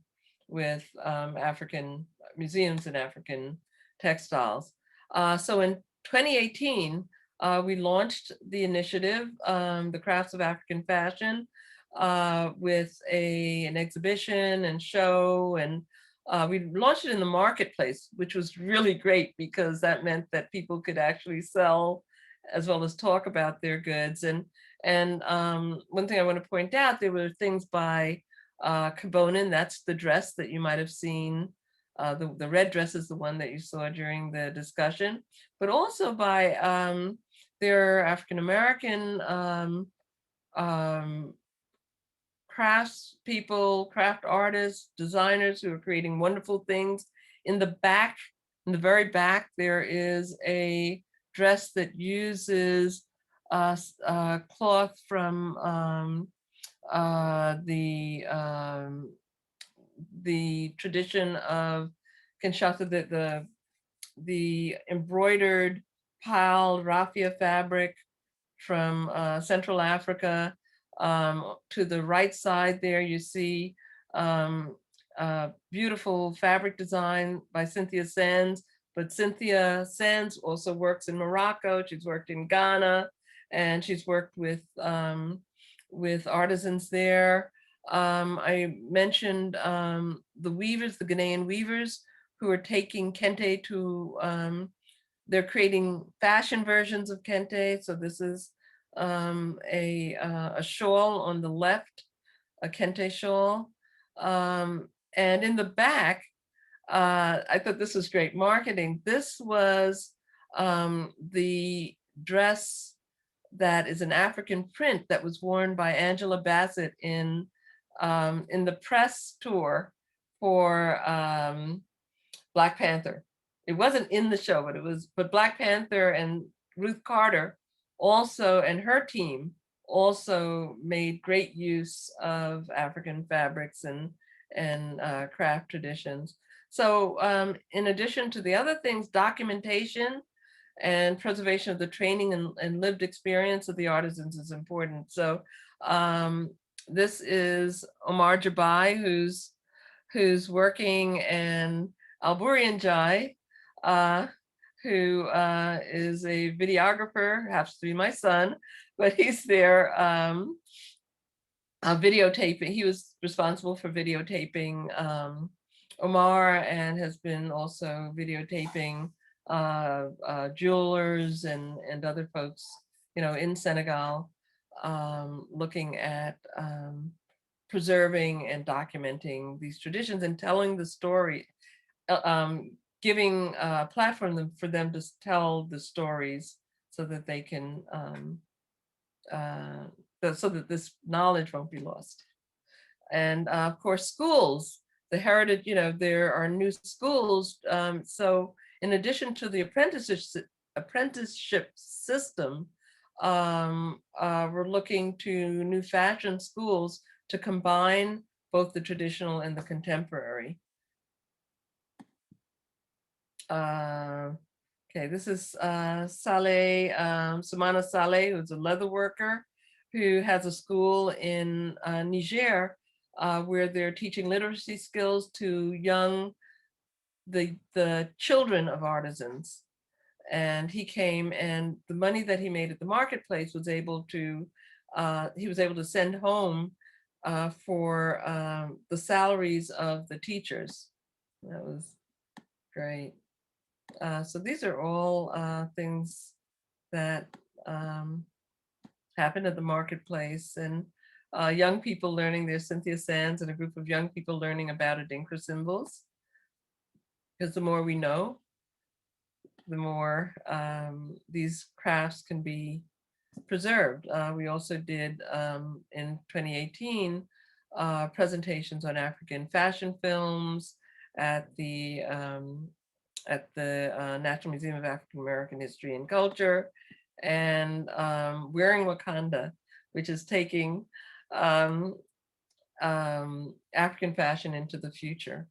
with African museums and African textiles. So in 2018, we launched the initiative, The Crafts of African Fashion, with an exhibition and show, and we launched it in the marketplace, which was really great because that meant that people could actually sell as well as talk about their goods. And one thing I want to point out, there were things by Kabonin, that's the dress that you might have seen. The red dress is the one that you saw during the discussion, but also by their African-American crafts people, craft artists, designers who are creating wonderful things. In the very back, there is a dress that uses cloth from the tradition of Kinshasa, the embroidered piled raffia fabric from Central Africa. To the right side there, you see beautiful fabric design by Cynthia Sands, but Cynthia Sands also works in Morocco. She's worked in Ghana, and she's worked with artisans there. I mentioned the weavers, the Ghanaian weavers, who are taking kente to, they're creating fashion versions of kente. So this is a shawl on the left, a kente shawl. And in the back, I thought this was great marketing. This was the dress that is an African print that was worn by Angela Bassett in the press tour for Black Panther. It wasn't in the show, but Black Panther and Ruth Carter also, and her team also made great use of African fabrics and craft traditions. So in addition to the other things, documentation and preservation of the training and lived experience of the artisans is important. So this is Omar Jabai, who's working, and Alburi N'Diaye, who is a videographer, happens to be my son, but he's there videotaping. He was responsible for videotaping Omar, and has been also videotaping jewelers and other folks, in Senegal, looking at preserving and documenting these traditions and telling the story, giving a platform for them to tell the stories so that they can, so that this knowledge won't be lost. And of course, schools, the heritage, there are new schools. So in addition to the apprenticeship system, we're looking to new fashion schools to combine both the traditional and the contemporary. Okay, this is Saleh, Soumana Saleh, who's a leather worker, who has a school in Niger, where they're teaching literacy skills to the children of artisans. And he came, and the money that he made at the marketplace was able to, he was able to send home for the salaries of the teachers. That was great. So these are all things that happen at the marketplace, and young people learning their Cynthia Sands, and a group of young people learning about Adinkra symbols. Because the more we know, the more these crafts can be preserved. We also did in 2018 presentations on African fashion films at the National Museum of African American History and Culture, and Wearing Wakanda, which is taking African fashion into the future.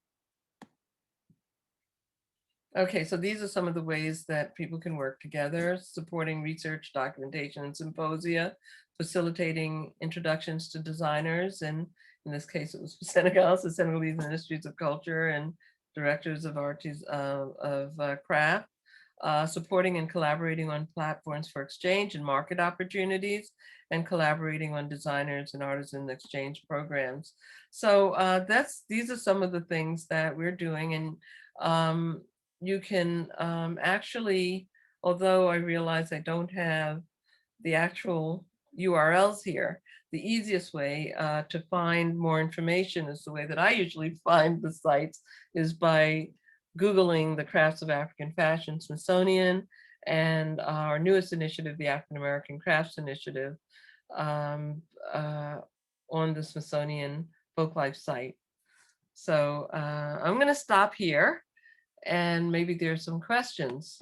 Okay, so these are some of the ways that people can work together: supporting research, documentation, and symposia, facilitating introductions to designers, and in this case it was for Senegal, so Senegalese Ministries of Culture and directors of artists of craft, supporting and collaborating on platforms for exchange and market opportunities, and collaborating on designers and artisan exchange programs. So these are some of the things that we're doing, and you can actually, although I realize I don't have the actual URLs here, the easiest way to find more information is the way that I usually find the sites, is by Googling the Crafts of African Fashion Smithsonian, and our newest initiative, the African American Crafts Initiative, on the Smithsonian Folklife site. So I'm going to stop here, and maybe there's some questions.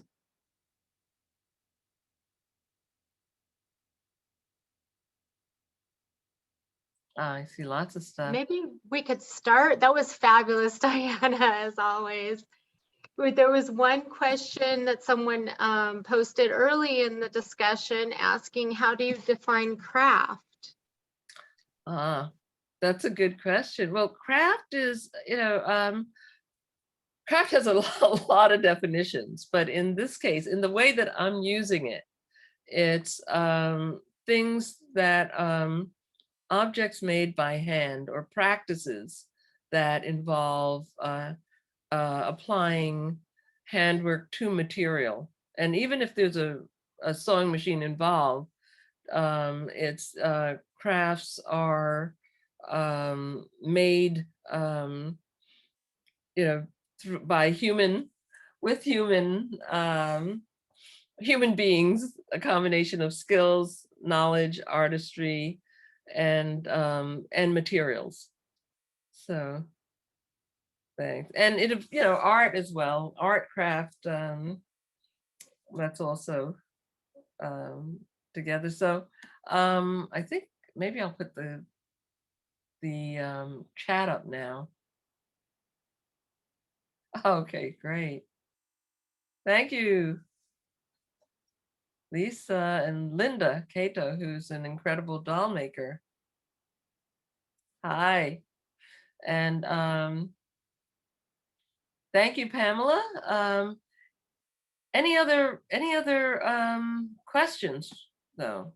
I see lots of stuff. Maybe we could start. That was fabulous, Diana, as always. There was one question that someone posted early in the discussion asking, how do you define craft? That's a good question. Well, craft is, craft has a lot of definitions, but in this case, in the way that I'm using it, it's things that, objects made by hand, or practices that involve applying handwork to material. And even if there's a sewing machine involved, it's crafts are made, by human beings, a combination of skills, knowledge, artistry, and materials. So thanks. And art as well, art, craft, that's also together. So I think maybe I'll put the chat up now. Okay, great. Thank you, Lisa and Linda Cato, who's an incredible doll maker. Hi. And thank you, Pamela. Any other questions though?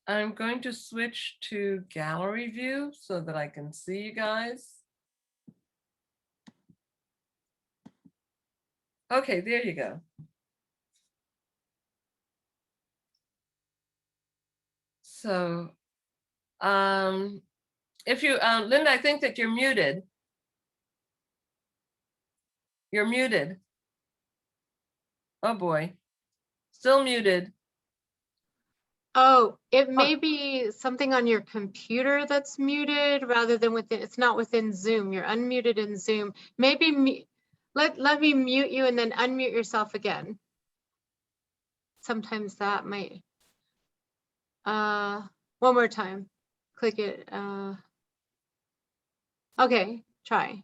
I'm going to switch to gallery view so that I can see you guys. Okay, there you go. So, if you, Linda, I think that you're muted. You're muted. Oh boy, still muted. Oh, it may be something on your computer that's muted rather than within, it's not within Zoom. You're unmuted in Zoom. Maybe let me mute you and then unmute yourself again. Sometimes that might, one more time. Click it. Okay, try.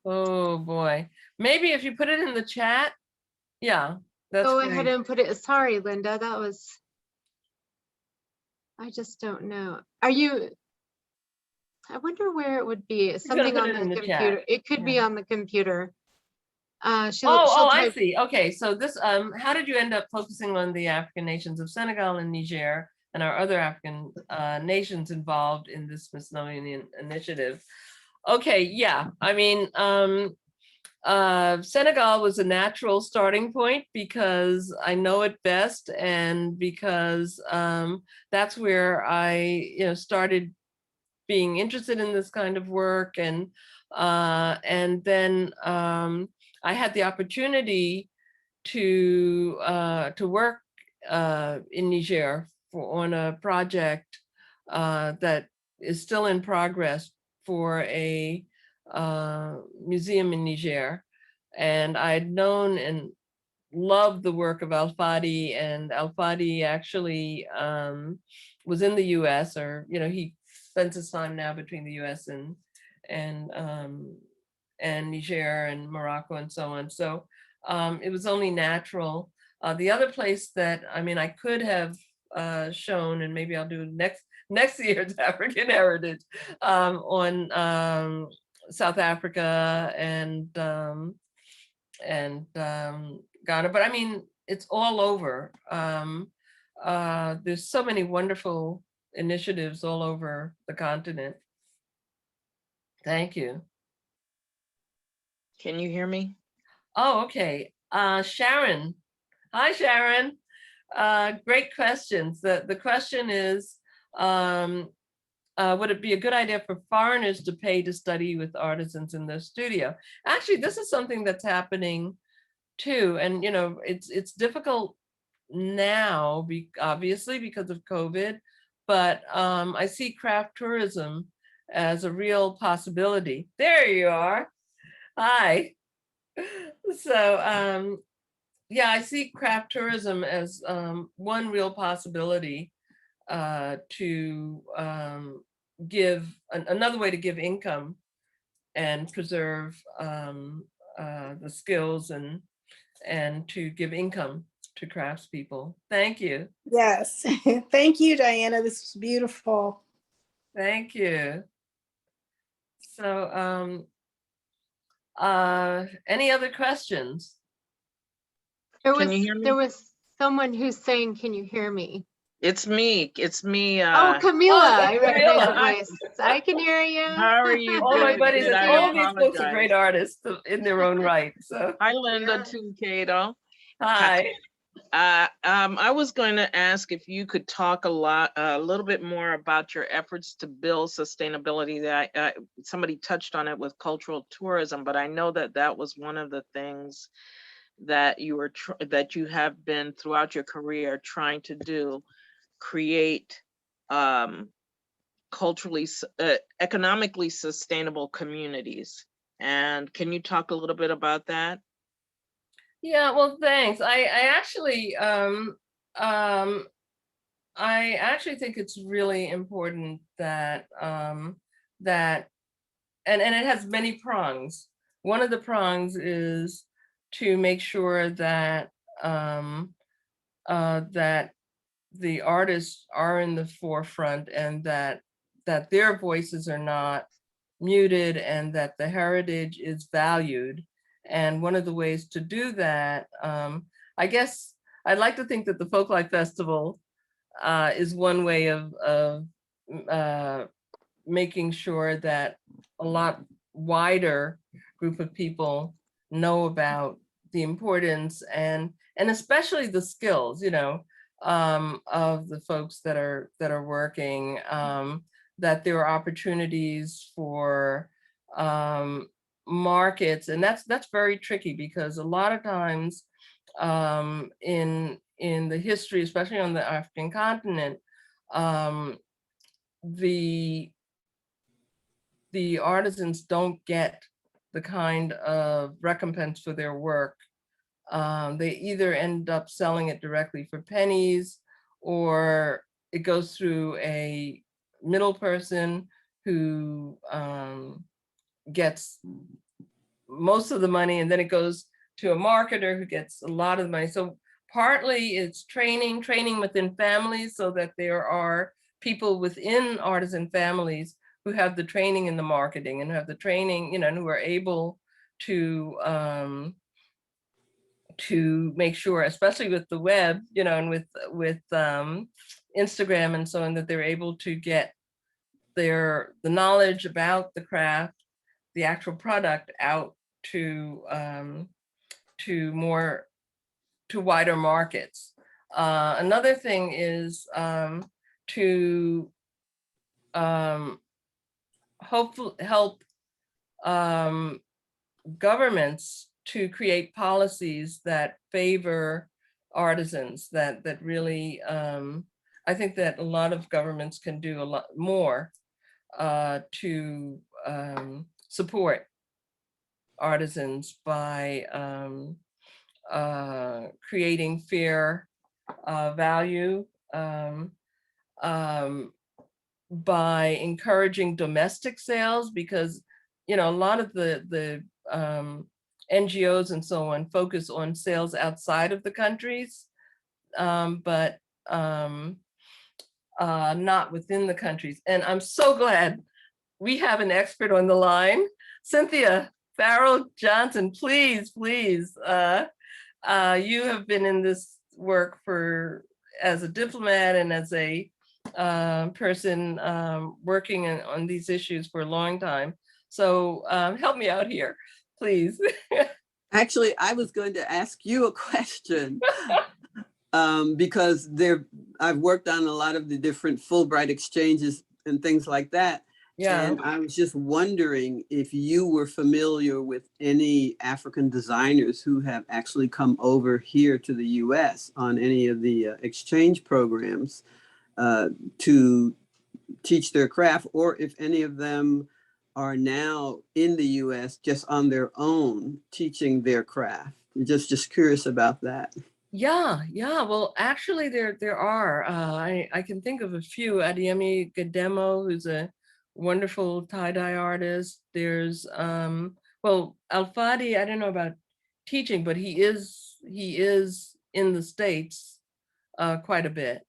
Oh boy, maybe if you put it in the chat. Yeah, that's Go great. ahead and put it. Sorry, Linda, that was, I just don't know. Are you, I wonder where it would be. Something put on it the in the computer. chat. It could be Yeah. on the computer. She'll I type. see. Okay, so this, how did you end up focusing on the African nations of Senegal and Niger and our other African nations involved in this Smithsonian initiative? Okay, yeah, I mean, Senegal was a natural starting point because I know it best and because that's where I, started being interested in this kind of work, and then I had the opportunity to work in Niger on a project that is still in progress for a museum in Niger. And I'd known and loved the work of Al-Fadi, and Al-Fadi actually was in the US, or he spends his time now between the US and Niger and Morocco and so on. So it was only natural. The other place that, I mean, I could have shown, and maybe I'll do next year's African Heritage on South Africa and Ghana, but I mean, it's all over. There's so many wonderful initiatives all over the continent. Thank you. Can you hear me? Oh, okay. Sharon. Hi, Sharon. Great questions. The question is, would it be a good idea for foreigners to pay to study with artisans in their studio? Actually, this is something that's happening too. And, it's difficult now, obviously because of COVID, but I see craft tourism as a real possibility. There you are. Hi. So yeah, I see craft tourism as one real possibility to give another way to give income and preserve the skills and to give income to craftspeople. Thank you. Yes, thank you, Diana. This was beautiful. Thank you. So any other questions? Can you hear me? There was someone who's saying, can you hear me? It's me. It's me. Oh, Camila, I recognize your Camila. voice. I can hear you. How are you All my doing? buddies, Good, I all these folks are apologize. great artists in their own right. So Hi, Linda, Yeah. too, Cato. hi. I was going to ask if you could talk a little bit more about your efforts to build sustainability. That somebody touched on it with cultural tourism, but I know that was one of the things that that you have been throughout your career trying to do, create culturally, economically sustainable communities. And can you talk a little bit about that? Yeah, well, thanks. I actually think it's really important that that and it has many prongs. One of the prongs is to make sure that that the artists are in the forefront, and that their voices are not muted, and that the heritage is valued. And one of the ways to do that, I guess I'd like to think that the Folklife Festival is one way of making sure that a lot wider group of people know about the importance and especially the skills, you know, of the folks that are working, that there are opportunities for markets, and that's very tricky because a lot of times in the history, especially on the African continent, the artisans don't get the kind of recompense for their work. They either end up selling it directly for pennies, or it goes through a middle person who gets most of the money, and then it goes to a marketer who gets a lot of the money. So partly it's training within families, so that there are people within artisan families who have the training in the marketing and have the training, you know, and who are able to make sure, especially with the web, you know, and with Instagram and so on, that they're able to get the knowledge about the craft, the actual product, out to wider markets. Another thing is to hopefully help governments to create policies that favor artisans, that really, I think that a lot of governments can do a lot more to support artisans by creating fair value, by encouraging domestic sales, because, you know, a lot of the NGOs and so on focus on sales outside of the countries, but not within the countries. And I'm so glad we have an expert on the line. Cynthia Farrell Johnson, please, you have been in this work as a diplomat and as a person working on these issues for a long time. So help me out here, please. Actually, I was going to ask you a question because I've worked on a lot of the different Fulbright exchanges and things like that. Yeah. And I was just wondering if you were familiar with any African designers who have actually come over here to the US on any of the exchange programs to teach their craft, or if any of them are now in the US just on their own teaching their craft. Just curious about that. Yeah. Well, actually, there are. I can think of a few. Adiemi Gademo, who's a wonderful tie-dye artist. There's well, Alfadi, I don't know about teaching, but he is in the States quite a bit,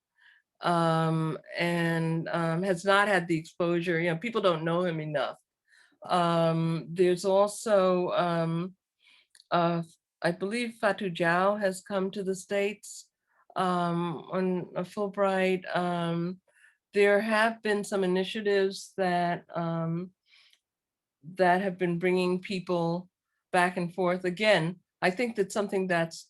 and has not had the exposure. You know, people don't know him enough. There's also I believe Fatou Diao has come to the States on a Fulbright. There have been some initiatives that have been bringing people back and forth. Again, I think that something that's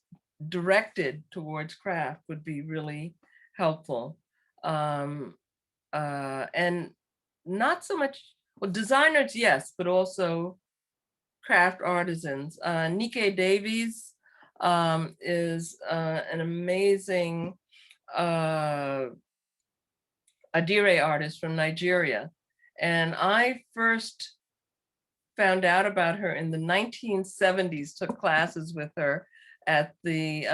directed towards craft would be really helpful. And not so much, well, designers, yes, but also craft artisans. Nike Davies is an amazing Adire artist from Nigeria. And I first found out about her in the 1970s, took classes with her at the,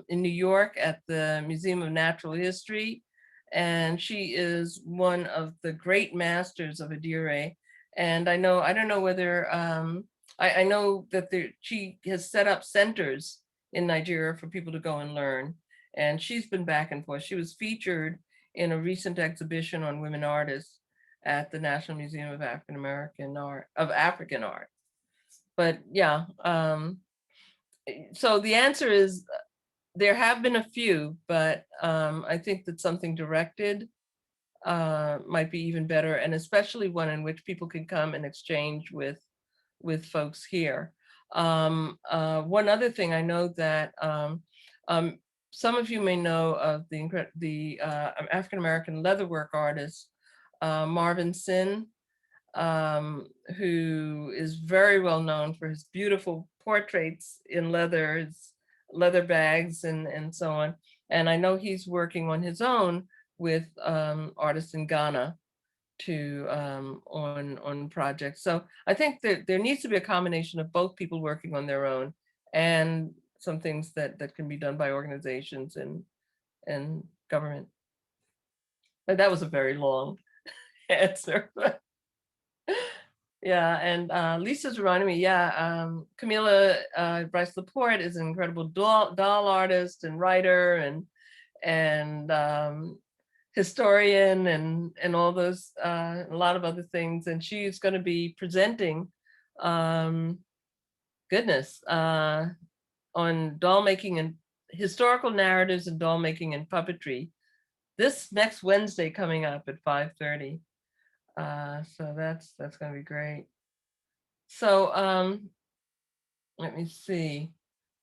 in New York at the Museum of Natural History. And she is one of the great masters of Adire. And I don't know whether, I know that she has set up centers in Nigeria for people to go and learn. And she's been back and forth. She was featured in a recent exhibition on women artists at the National Museum of African Art. But yeah, so the answer is there have been a few, but I think that something directed might be even better, and especially one in which people can come and exchange with folks here. One other thing, I know that some of you may know of the African-American leatherwork artist, Marvin Sin, who is very well known for his beautiful portraits in leather bags and so on. And I know he's working on his own with artists in Ghana to on projects. So I think that there needs to be a combination of both people working on their own and some things that can be done by organizations and government. But that was a very long answer. Yeah, and Lisa's reminding me, yeah, Camila Bryce Laporte is an incredible doll artist and writer and historian and all those, a lot of other things. And she's going to be presenting, goodness, on doll making and historical narratives and doll making and puppetry this next Wednesday coming up at 5:30. So that's going to be great. So let me see.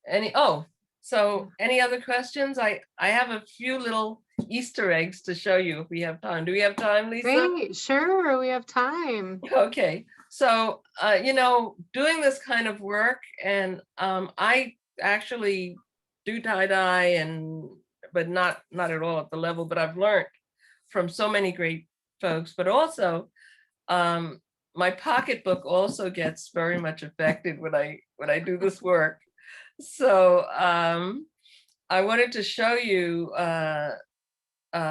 Any other questions? I have a few little Easter eggs to show you if we have time. Do we have time, Lisa? Great, sure, we have time. Okay, so doing this kind of work, and I actually do tie-dye but not at all at the level, but I've learned from so many great folks, but also my pocketbook also gets very much affected when I do this work. So I wanted to show you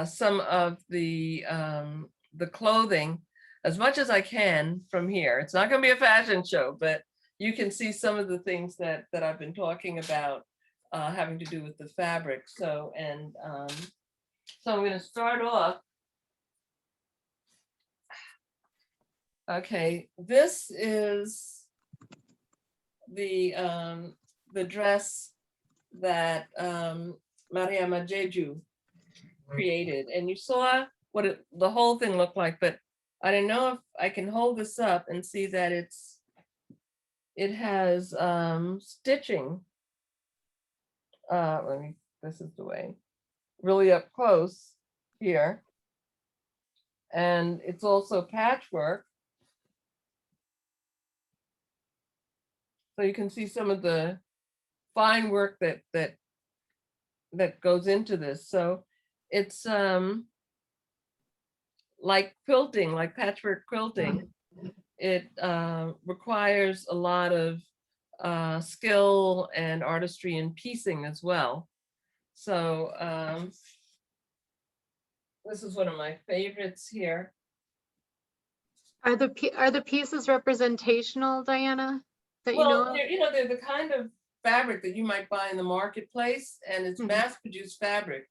some of the clothing as much as I can from here. It's not going to be a fashion show, but you can see some of the things that I've been talking about having to do with the fabric. So I'm going to start off. Okay, this is the dress that Maria Majeju created, and you saw what the whole thing looked like, but I don't know if I can hold this up and see that it has stitching. This is the way, really up close here, and it's also patchwork. So you can see some of the fine work that goes into this. So it's like quilting, like patchwork quilting. It requires a lot of skill and artistry and piecing as well. So this is one of my favorites here. Are the pieces representational, Diana? That Well, they're the kind of fabric that you might buy in the marketplace, and it's mass-produced fabric,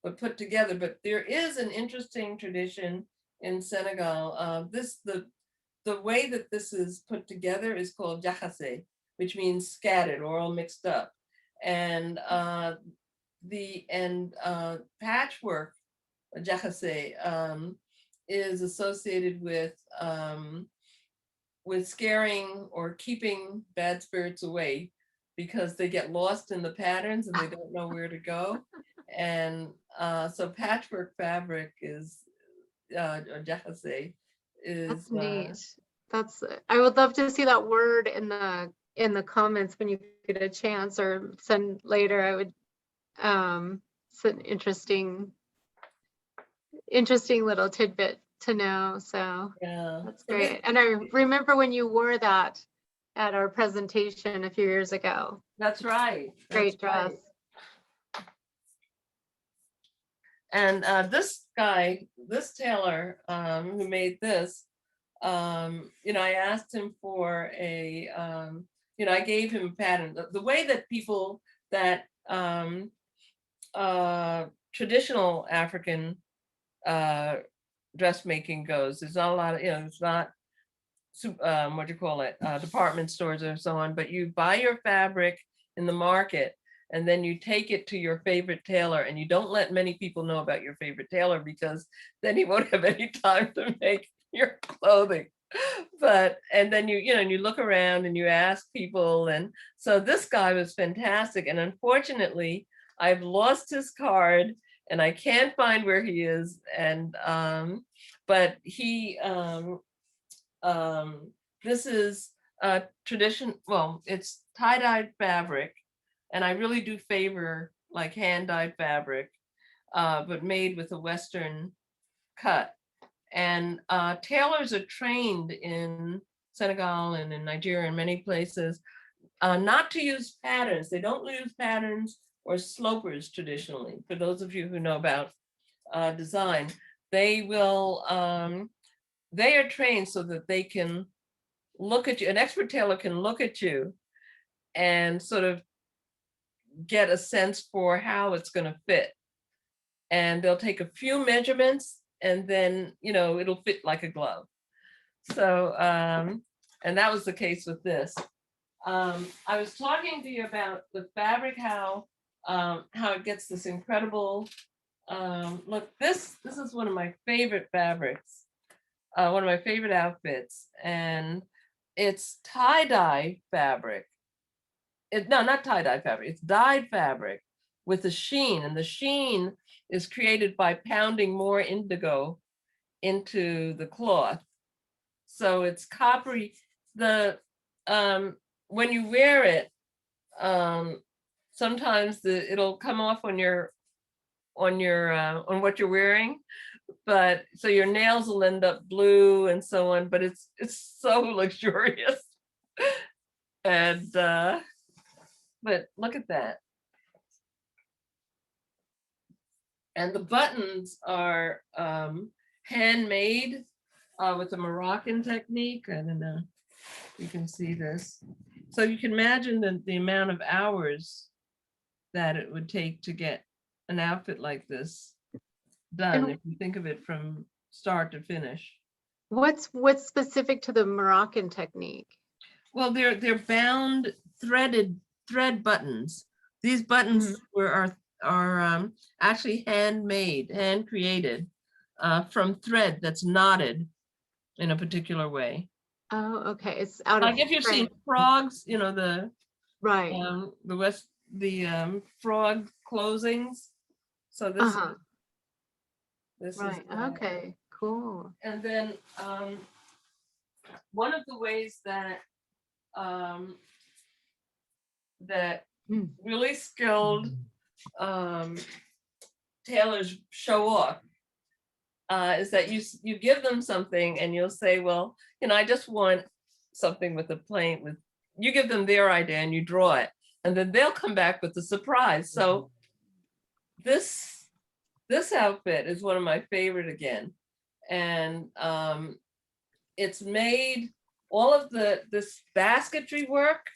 but put together. But there is an interesting tradition in Senegal. The way that this is put together is called jaxase, which means scattered or all mixed up, and patchwork jaxase is associated with scaring or keeping bad spirits away, because they get lost in the patterns and they don't know where to go. And so patchwork fabric is, or jaxase is. That's neat. I would love to see that word in the comments when you get a chance, or send later. I would, it's an interesting little tidbit to know. So Yeah, that's great. And I remember when you wore that at our presentation a few years ago. That's right. Great dress. Right. And this tailor who made this, I asked him for I gave him a pattern. The way that people that traditional African dressmaking goes, there's not a lot of, it's not department stores or so on, but you buy your fabric in the market, and then you take it to your favorite tailor, and you don't let many people know about your favorite tailor, because then he won't have any time to make your clothing. But, and then you know, and you look around and you ask people. And so this guy was fantastic. And unfortunately, I've lost his card and I can't find where he is. And, but he, this is a tradition, well, it's tie-dyed fabric. And I really do favor like hand-dyed fabric, but made with a Western cut. And tailors are trained in Senegal and in Nigeria and many places not to use patterns. They don't use patterns or slopers traditionally. For those of you who know about design, they will, they are trained so that they can look at you. An expert tailor can look at you and sort of get a sense for how it's going to fit. And they'll take a few measurements, and then, you know, it'll fit like a glove. So, and that was the case with this. I was talking to you about the fabric, how it gets this incredible, look, this is one of my favorite fabrics, one of my favorite outfits, and it's tie-dye fabric. No, not tie-dye fabric, it's dyed fabric with a sheen, and the sheen is created by pounding more indigo into the cloth. So it's coppery. The when you wear it, sometimes it'll come off on what you're wearing, but so your nails will end up blue and so on. But it's so luxurious, and but look at that. And the buttons are handmade with a Moroccan technique. I don't know if you can see this. So you can imagine the amount of hours that it would take to get an outfit like this done, And if you think of it from start to finish. what's specific to the Moroccan technique? Well, they're bound thread buttons. These buttons are actually handmade, hand created from thread that's knotted in a particular way. Oh, okay. It's out of Like if you've seen frogs, you know, the frog closings. So this is right. Okay, cool. And then one of the ways that that really skilled tailors show off is that you give them something and you'll say, well, you know, I just want something with a plain, with, you give them their idea and you draw it, and then they'll come back with a surprise. So this outfit is one of my favorite again. And it's made, all of this basketry work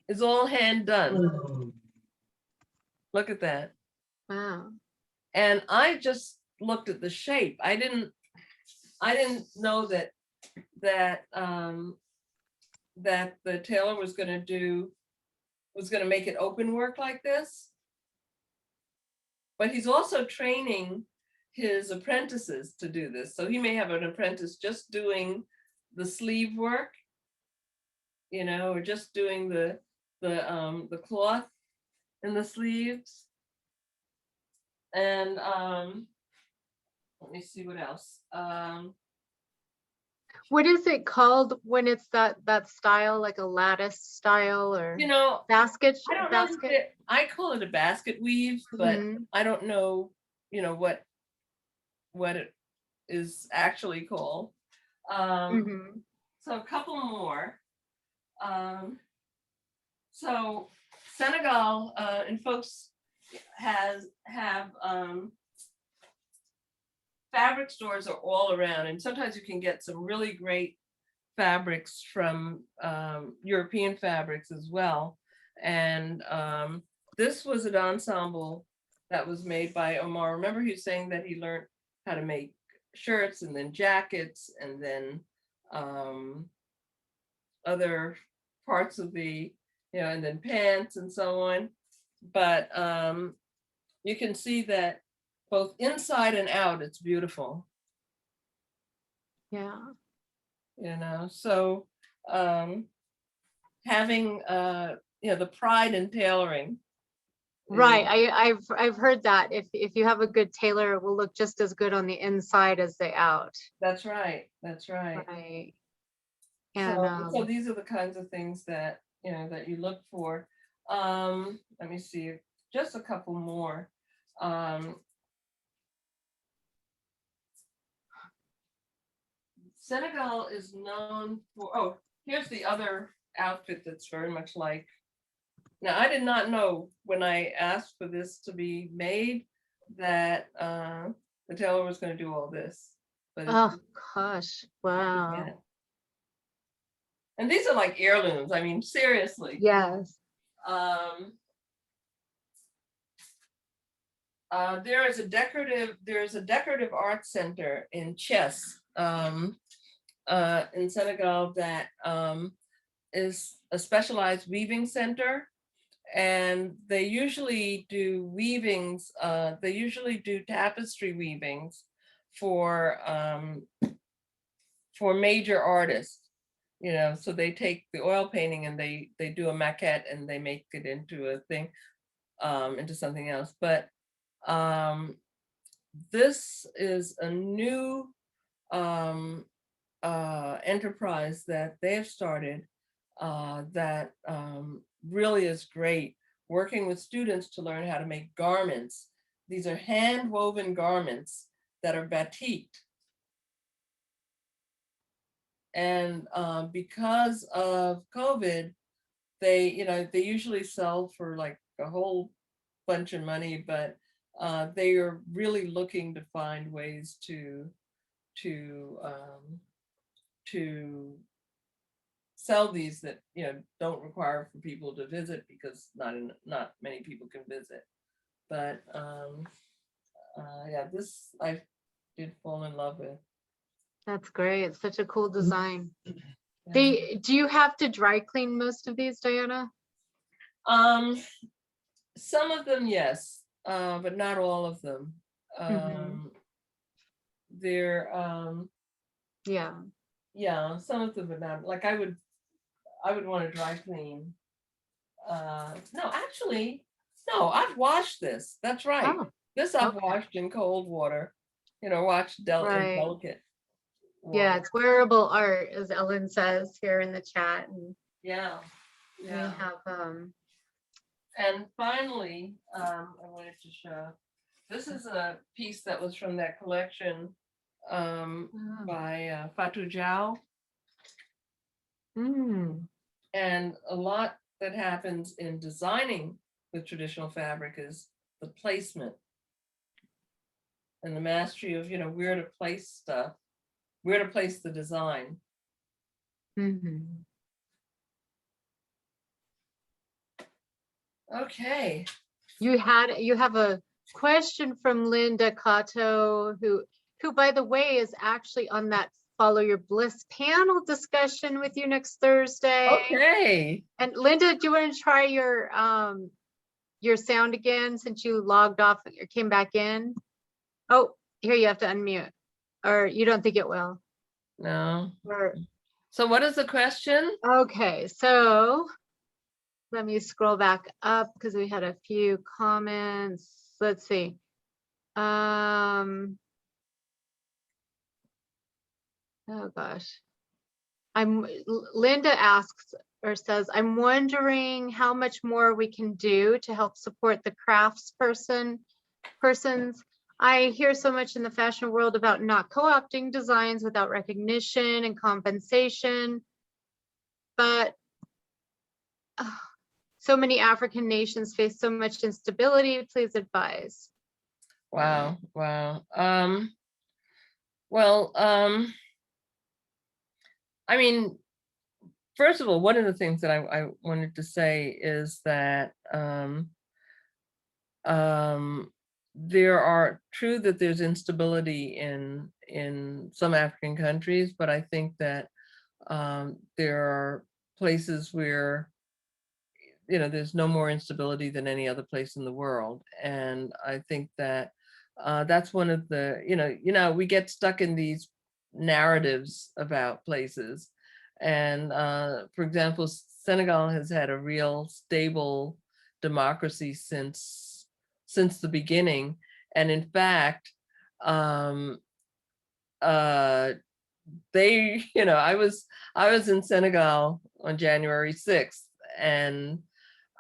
is all hand done. Look at that. Wow. And I just looked at the shape. I didn't know that the tailor was going to make it open work like this. But he's also training his apprentices to do this. So he may have an apprentice just doing the sleeve work, you know, or just doing the cloth in the sleeves. And let me see what else. What is it called when it's that style, like a lattice style, or, you know, basket? I don't know. I call it a basket weave, but I don't know, you know, what it is actually called. So a couple more. So Senegal and folks have fabric stores are all around, and sometimes you can get some really great fabrics from European fabrics as well. And this was an ensemble that was made by Omar. Remember, he was saying that he learned how to make shirts and then jackets and then other parts of the you know, and then pants and so on. But you can see that both inside and out, it's beautiful. Yeah. You know, so having you know, the pride in tailoring. Right. is- I've heard that if you have a good tailor, it will look just as good on the inside as the out. That's right. That's right. Right. So, And so these are the kinds of things that, you know, that you look for. Let me see, just a couple more. Senegal is known for, oh, here's the other outfit that's very much like. Now, I did not know when I asked for this to be made that the tailor was going to do all this. But oh gosh, wow. yeah. And these are like heirlooms. I mean, seriously. Yes. There is a decorative art center in Chess in Senegal that is a specialized weaving center, and they usually do weavings. They usually do tapestry weavings for major artists. You know, so they take the oil painting and they do a maquette and they make it into a thing, into something else. But this is a new enterprise that they've started that really is great, working with students to learn how to make garments. These are hand woven garments that are batikked. And because of COVID, they usually sell for like a whole bunch of money, but they are really looking to find ways to sell these that, you know, don't require for people to visit, because not many people can visit. But yeah, this I did fall in love with. That's great. It's such a cool design. Yeah. Do you have to dry clean most of these, Diana? Some of them, yes, but not all of them. They're yeah, some of them are not. Like I would want to dry clean. No, actually, no, I've washed this. That's right. Oh, This I've okay. washed in cold water. You know, washed in delicate water. Yeah, it's wearable art, as Ellen says here in the chat. And Yeah. we have And finally, I wanted to show, this is a piece that was from that collection by Fatou Diaw. And a lot that happens in designing with traditional fabric is the placement and the mastery of, you know, where to place stuff, where to place the design. Okay. You have a question from Linda Cato, who by the way is actually on that Follow Your Bliss panel discussion with you next Thursday. Okay. And Linda, do you want to try your sound again since you logged off or came back in? Oh, here you have to unmute, or you don't think it will? No. So what is the question? Okay, so let me scroll back up because we had a few comments. Let's see. Oh gosh. Linda asks or says, I'm wondering how much more we can do to help support the craftspersons. I hear so much in the fashion world about not co-opting designs without recognition and compensation, but so many African nations face so much instability. Please advise. Wow. I mean, first of all, one of the things that I wanted to say is that there are true that there's instability in some African countries, but I think that there are places where, there's no more instability than any other place in the world. And I think that that's one of the, we get stuck in these narratives about places. And for example, Senegal has had a real stable democracy since the beginning. And in fact, they, I was in Senegal on January 6th, and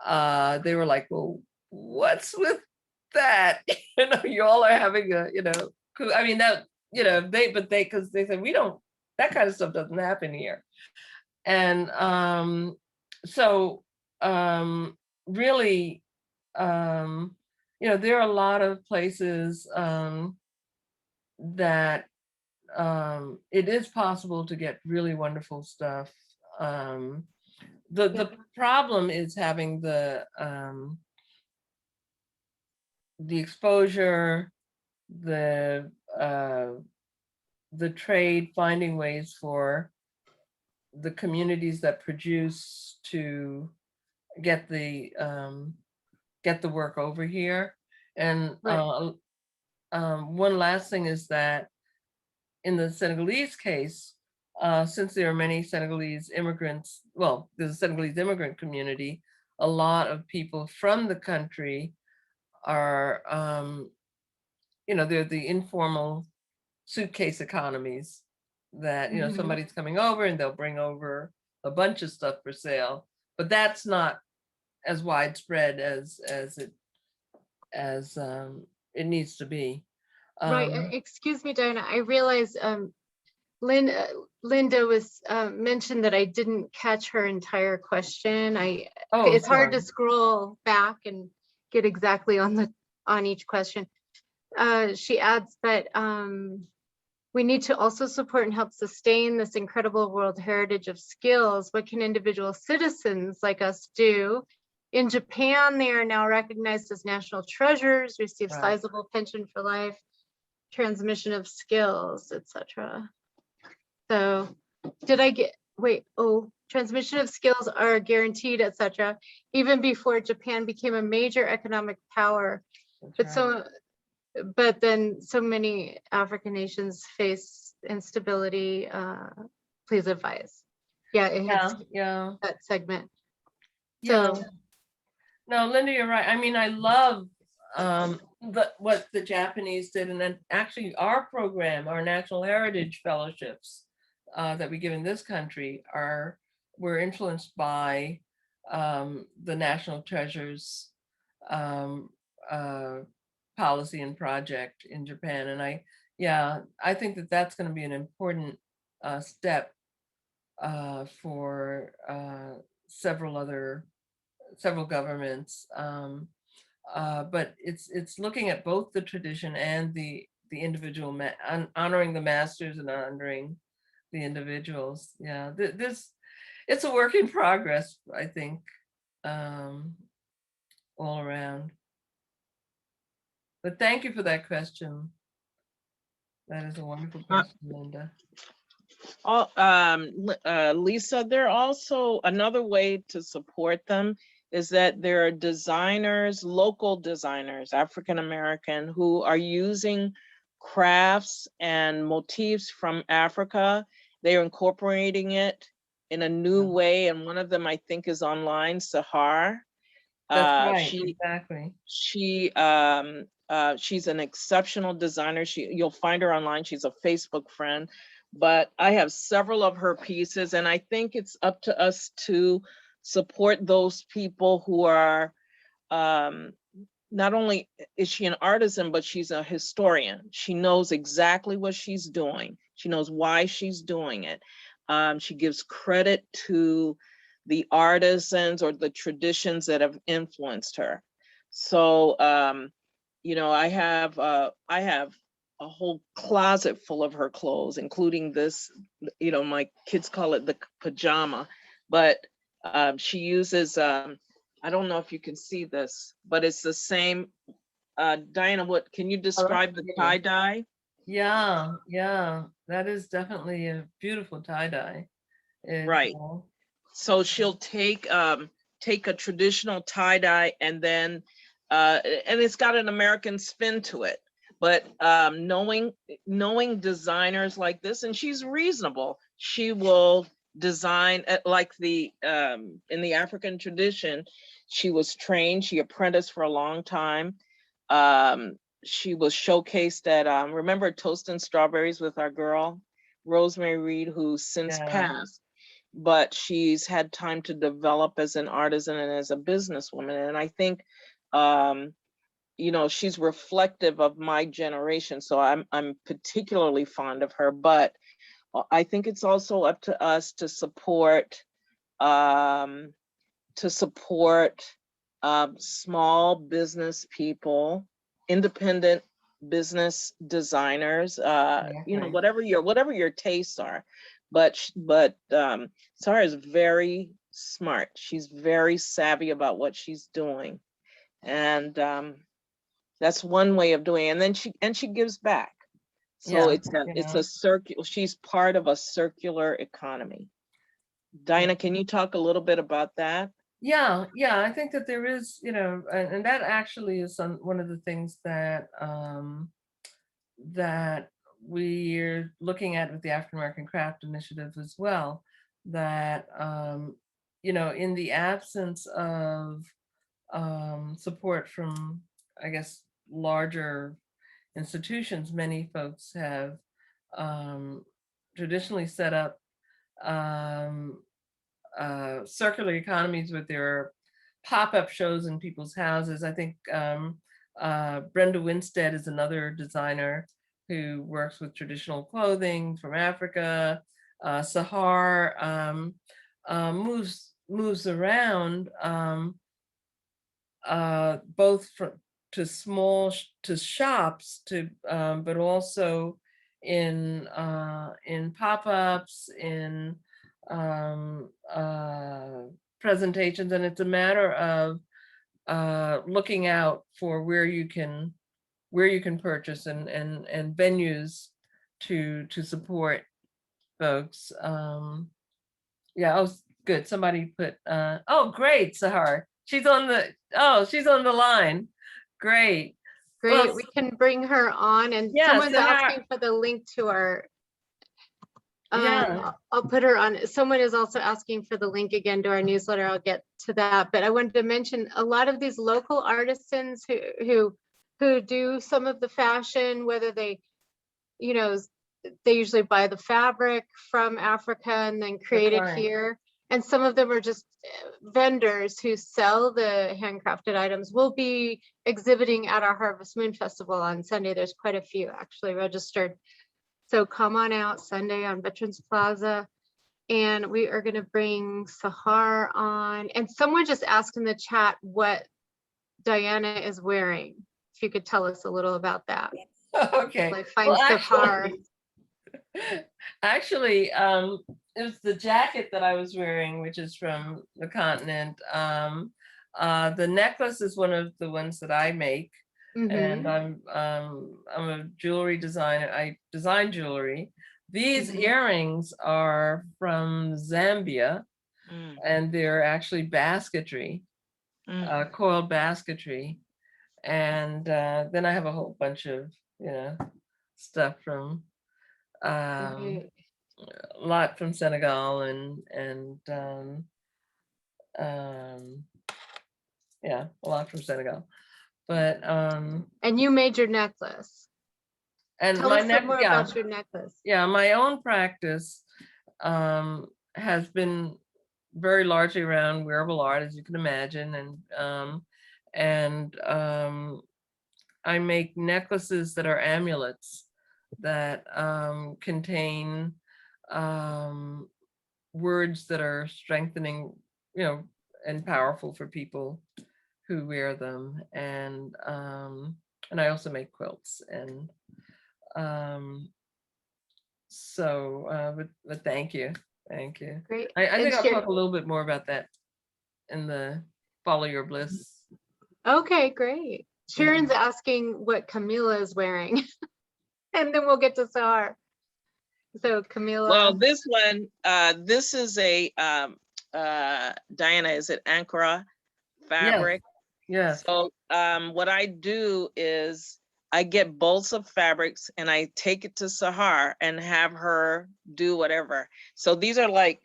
they were like, well, what's with that? You all are having a, I mean, that, because they said, that kind of stuff doesn't happen here. And so really, there are a lot of places that it is possible to get really wonderful stuff. The problem is having the exposure, the trade, finding ways for the communities that produce to get the work over here. And Right. one last thing is that in the Senegalese case, since there are many Senegalese immigrants, well, there's a Senegalese immigrant community, a lot of people from the country are, they're the informal suitcase economies that, Mhm. somebody's coming over and they'll bring over a bunch of stuff for sale, but that's not as widespread as it needs to be. Right. Excuse me, Diana. I realize Linda was mentioned that I didn't catch her entire question. It's hard to scroll back and get exactly on each question. She adds that we need to also support and help sustain this incredible world heritage of skills. What can individual citizens like us do? In Japan, they are now recognized as national treasures, receive Right. sizable pension for life, transmission of skills, etc. So did I get, transmission of skills are guaranteed, etc. even before Japan became a major economic power. But then so many African nations face instability. Please advise. Yeah, it hits that segment. So no, Linda, you're right. I mean, I love what the Japanese did, and then actually our program, our National Heritage Fellowships that we give in this country were influenced by the National Treasures policy and project in Japan. And I think that that's going to be an important step for several governments. But it's looking at both the tradition and the individual, honoring the masters and honoring the individuals. Yeah, it's a work in progress, I think, all around. But thank you for that question. That is a wonderful question, Linda. Lisa, there also another way to support them is that there are designers, local designers, African-American, who are using crafts and motifs from Africa. They are incorporating it in a new way. And one of them, I think, is online, Sahar. That's right, exactly. She's an exceptional designer. You'll find her online. She's a Facebook friend. But I have several of her pieces, and I think it's up to us to support those people who are, not only is she an artisan, but she's a historian. She knows exactly what she's doing. She knows why she's doing it. She gives credit to the artisans or the traditions that have influenced her. So, I have a whole closet full of her clothes, including this, my kids call it the pajama, but she uses, I don't know if you can see this, but it's the same, Diana, can you describe the tie-dye? Yeah, that is definitely a beautiful tie-dye. Right. So she'll take take a traditional tie-dye and then, and it's got an American spin to it. But knowing designers like this, and she's reasonable, she will design like in the African tradition. She was trained, she apprenticed for a long time. She was showcased at, remember Toasting Strawberries with our girl, Rosemary Reed, who's since passed, but she's had time to develop as an artisan and as a businesswoman. And I think, you know, she's reflective of my generation. So I'm particularly fond of her, but I think it's also up to us to support, small business people, independent business designers, you know, whatever your tastes are. But Sarah is very smart. She's very savvy about what she's doing. And that's one way of doing it. And then she gives back. So it's a circular, she's part of a circular economy. Diana, can you talk a little bit about that? Yeah, I think that there is, you know, and that actually is one of the things that that we're looking at with the African American Craft Initiative as well, that you know, in the absence of support from, I guess, larger institutions, many folks have traditionally set up circular economies with their pop-up shows in people's houses. I think Brenda Winstead is another designer who works with traditional clothing from Africa. Sahar moves around both to shops, but also in pop-ups, in presentations, and it's a matter of looking out for where you can purchase and venues to support folks. Yeah, oh, good. Somebody put oh, great, Sahar. She's on the line. Great. Well, We can bring her on, and someone's asking for the link to our I'll put her on. Someone is also asking for the link again to our newsletter. I'll get to that, but I wanted to mention a lot of these local artisans who do some of the fashion, whether they, you know, they usually buy the fabric from Africa and then create it here. And some of them are just vendors who sell the handcrafted items. We'll be exhibiting at our Harvest Moon Festival on Sunday. There's quite a few actually registered. So come on out Sunday on Veterans Plaza. And we are gonna bring Sahar on. And someone just asked in the chat what Diana is wearing. If you could tell us a little about that. Okay. I find Sahar. Actually, it was the jacket that I was wearing, which is from the continent. The necklace is one of the ones that I make. And I'm a jewelry designer. I design jewelry. These earrings are from Zambia, and they're actually basketry, coiled basketry. And then I have a whole bunch of, you know, stuff from a lot from Senegal and yeah, a lot from Senegal. But and you made your necklace. And tell us more about your necklace. Yeah, my own practice has been very largely around wearable art, as you can imagine, and I make necklaces that are amulets that contain words that are strengthening, you know, and powerful for people who wear them. And I also make quilts. And but thank you. Great. I think I'll talk a little bit more about that in the Follow Your Bliss. Okay, great. Sharon's asking what Camila is wearing. And then we'll get to Sahar. So Camila. Well, this one, this is a Diana, is it Ankara fabric? Yes. So what I do is I get bolts of fabrics and I take it to Sahar and have her do whatever. So these are like,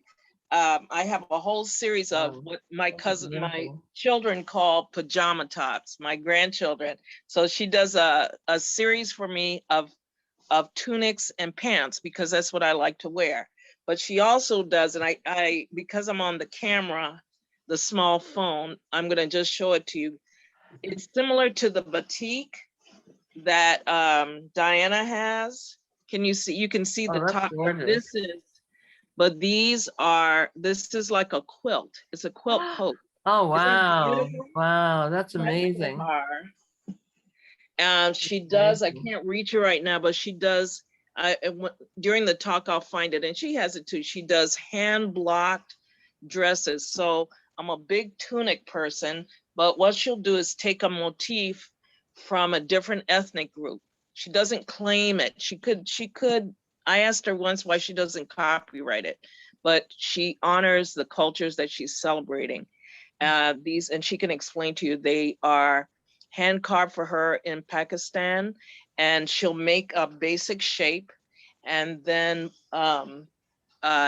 I have a whole series of what my children call pajama tops, my grandchildren. So she does a series for me of tunics and pants because that's what I like to wear. But she also does, and I because I'm on the camera, the small phone, I'm gonna just show it to you. It's similar to the batik that Diana has. Can you see? You can see the top. This is, but these are, this is like a quilt. It's a quilt post. Oh, wow. Wow, that's amazing. She does, I can't reach her right now, but she does, during the talk, I'll find it. And she has it too. She does hand blocked dresses. So I'm a big tunic person, but what she'll do is take a motif from a different ethnic group. She doesn't claim it. She could, I asked her once why she doesn't copyright it, but she honors the cultures that she's celebrating. And she can explain to you, they are hand carved for her in Pakistan, and she'll make a basic shape, and then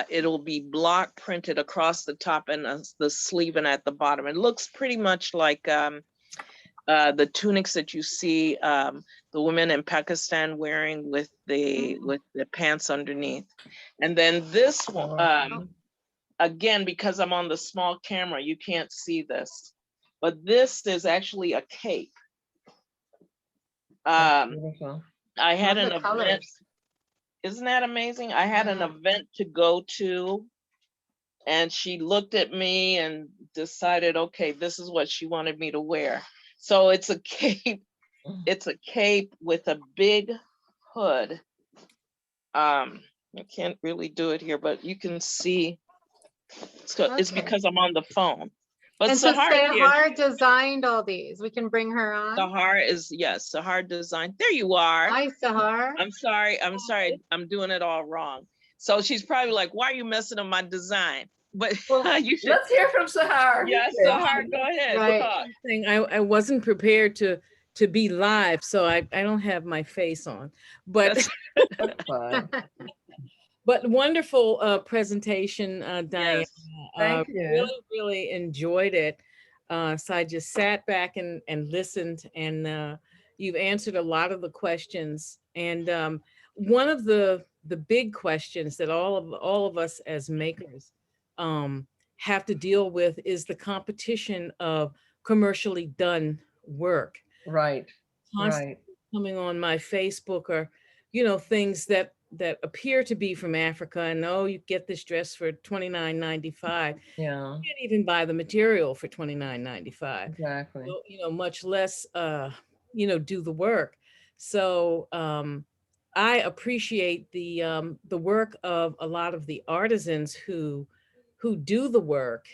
it'll be block printed across the top and the sleeve and at the bottom. It looks pretty much like the tunics that you see the women in Pakistan wearing with the pants underneath. And then this one, again, because I'm on the small camera, you can't see this, but this is actually a cape. I had an event. Isn't that amazing? I had an event to go to, and she looked at me and decided, okay, this is what she wanted me to wear. So it's a cape. It's a cape with a big hood. I can't really do it here, but you can see. So it's because I'm on the phone. But and so Sahar Sahar designed all these. We can bring her on. Sahar is, yes, Sahar design. There you are. Hi, Sahar. I'm sorry. I'm doing it all wrong. So she's probably like, why are you messing up my design? But you should. Let's hear from Sahar. Yes, Sahar, go ahead. Right. I wasn't prepared to be live, so I don't have my face on. But but wonderful presentation, Diane. Yes. Thank you. Really, really enjoyed it. So I just sat back and listened, and you've answered a lot of the questions. And one of the big questions that all of us as makers have to deal with is the competition of commercially done work. Right. Constantly coming on my Facebook are, things that appear to be from Africa, and you get this dress for $29.95. Yeah. You can't even buy the material for $29.95. Exactly. So, much less do the work. So I appreciate the work of a lot of the artisans who do the work.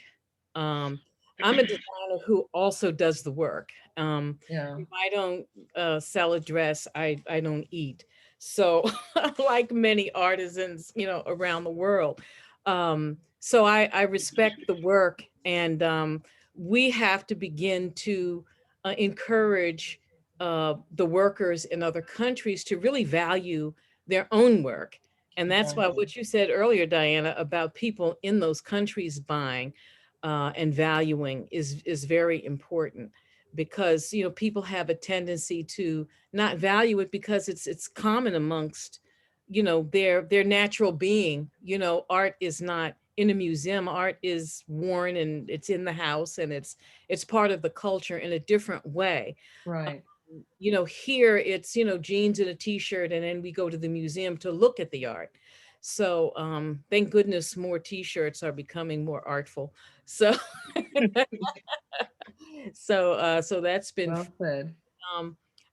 I'm a designer who also does the work. If I don't sell a dress, I don't eat. So like many artisans, around the world. So I respect the work, and we have to begin to encourage the workers in other countries to really value their own work. And that's why what you said earlier, Diana, about people in those countries buying and valuing is very important, because people have a tendency to not value it because it's common amongst their natural being. Art is not in a museum. Art is worn and it's in the house, and it's part of the culture in a different way. Right. Here it's jeans and a t-shirt, and then we go to the museum to look at the art. So thank goodness more t-shirts are becoming more artful. So so that's been well said.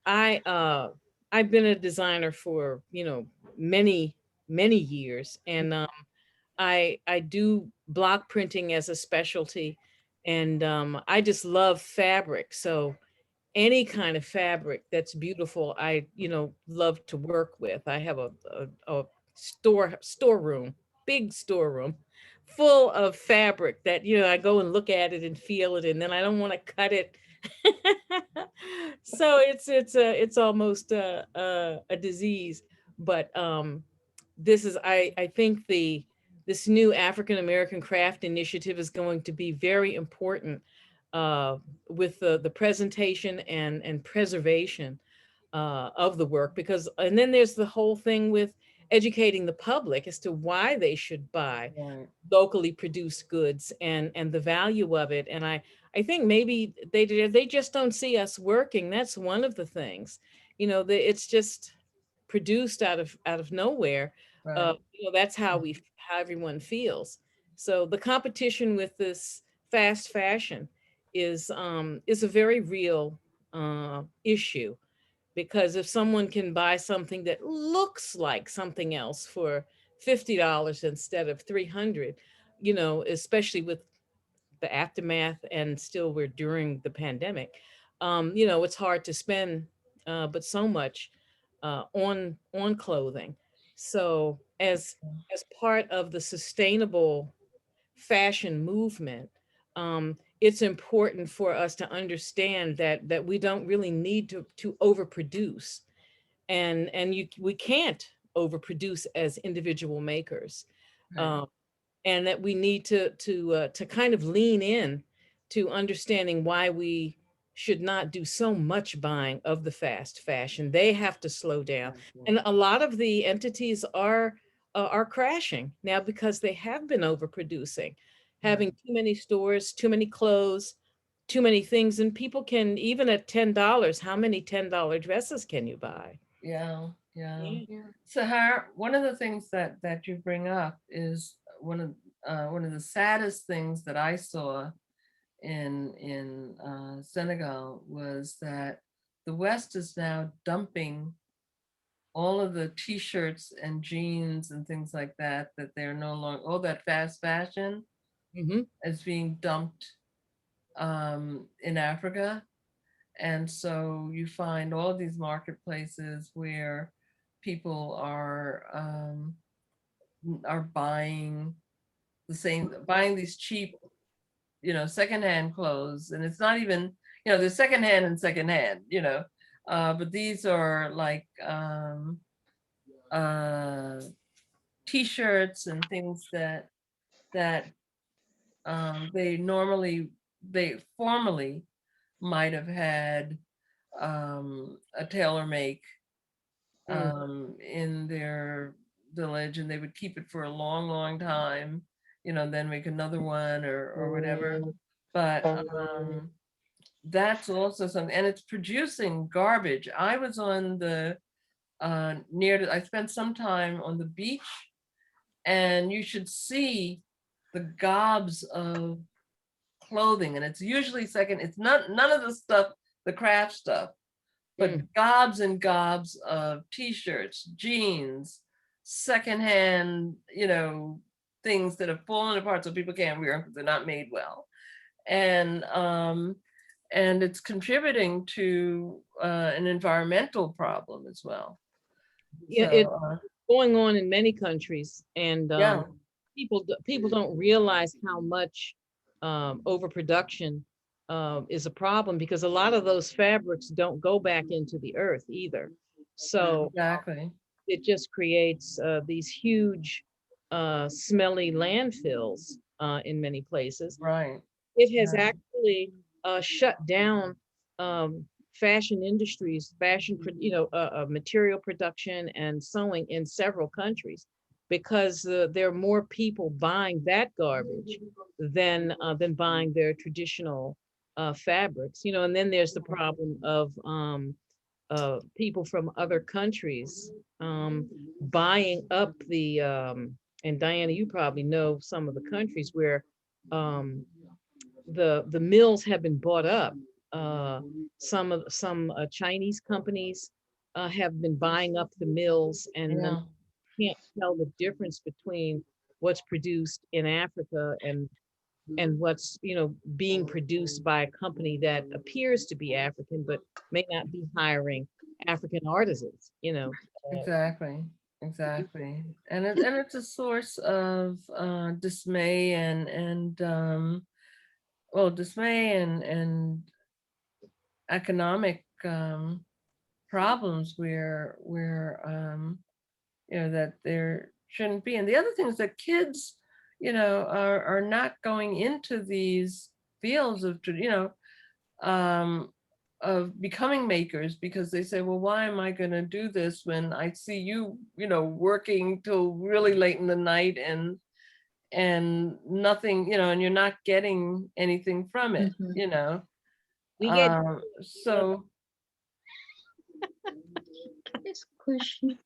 I've been a designer for many years, and I do block printing as a specialty, and I just love fabric. So any kind of fabric that's beautiful, I love to work with. I have a storeroom big storeroom full of fabric that, you know, I go and look at it and feel it, and then I don't want to cut it. So it's almost a disease. But this is, I think this new African American craft initiative is going to be very important with the presentation and preservation of the work, because, and then there's the whole thing with educating the public as to why they should buy Right. locally produced goods and the value of it. And I think maybe they just don't see us working. That's one of the things, you know, it's just produced out of nowhere. Right. You know, that's how how everyone feels. So the competition with this fast fashion is a very real issue, because if someone can buy something that looks like something else for $50 instead of 300, you know, especially with the aftermath, and still we're during the pandemic, you know, it's hard to spend but so much on clothing. So as part of the sustainable fashion movement, it's important for us to understand that we don't really need to overproduce, and we can't overproduce as individual makers. Right. And that we need to kind of lean in to understanding why we should not do so much buying of the fast fashion. They have to slow down, and a lot of the entities are crashing now because they have been overproducing, having too many stores, too many clothes, too many things. And people can, even at $10, how many $10 dresses can you buy? Yeah, yeah. Yeah. So one of the things that you bring up is one of the saddest things that I saw in Senegal was that the West is now dumping all of the t-shirts and jeans and things like that they're no longer, all that fast fashion is being dumped in Africa. And so you find all these marketplaces where people are buying buying these cheap, you know, secondhand clothes. And it's not even, you know, there's secondhand and secondhand, you know, but these are like t-shirts and things that they formerly might have had a tailor make in their village, and they would keep it for a long, long time, you know, then make another one or whatever. But that's also something, and it's producing garbage. I was on the I spent some time on the beach, and you should see the gobs of clothing, and it's usually it's none of the stuff, the craft stuff, but gobs and gobs of t-shirts, jeans, secondhand, you know, things that have fallen apart so people can't wear them because they're not made well. And it's contributing to an environmental problem as well. Yeah, So, it's going on in many countries, and yeah, people don't realize how much overproduction is a problem, because a lot of those fabrics don't go back into the earth either. So exactly. it just creates these huge smelly landfills in many places. Right. It has actually shut down fashion industries, material production and sewing in several countries, because there are more people buying that garbage than buying their traditional fabrics. You know, and then there's the problem of people from other countries buying up the and Diana, you probably know some of the countries where the mills have been bought up. Some Chinese companies have been buying up the mills, and then can't tell the difference between what's produced in Africa and what's, you know, being produced by a company that appears to be African but may not be hiring African artisans, you know. Exactly. Exactly. And it's a source of dismay and well, dismay and economic problems where that there shouldn't be. And the other thing is that kids, are not going into these fields of becoming makers, because they say, well, why am I going to do this when I see you, working till really late in the night and nothing, and you're not getting anything from it, We get so this question.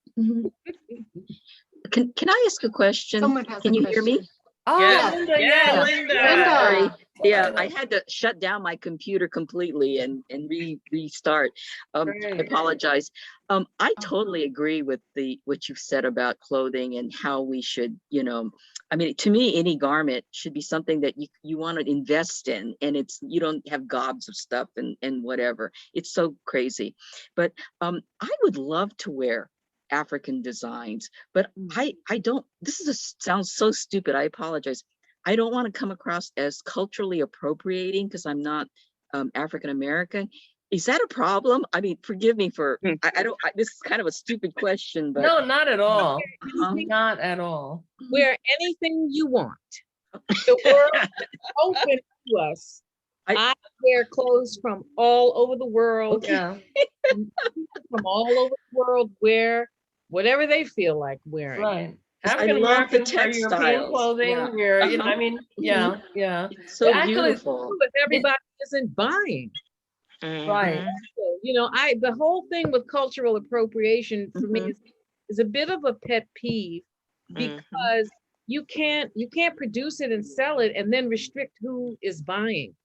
Can I ask a question? Someone has Can a you hear me? question. oh, Yes. Linda, Yeah, yes. Linda. Sorry. Yeah, Linda. I had to shut down my computer completely and restart. I Great. apologize. I totally agree with what you've said about clothing and how we should, I mean, to me, any garment should be something that you want to invest in, and you don't have gobs of stuff and whatever. It's so crazy. But I would love to wear African designs, but I don't, sounds so stupid. I apologize. I don't want to come across as culturally appropriating because I'm not African American. Is that a problem? I mean, forgive me for, this is kind of a stupid question, but. No, not at all. Uh-huh. Not at all. Wear anything you want. The world is open to us. I wear clothes from all over the world. Yeah. From all over the world, wear whatever they feel like wearing. Right. I love the African Americans wear European textiles. clothing, Yeah. where, Uh-huh. I mean, yeah. It's so Actually, beautiful. But everybody isn't buying. Right. The whole thing with cultural appropriation for me is a bit of a pet peeve, because you can't produce it and sell it and then restrict who is buying.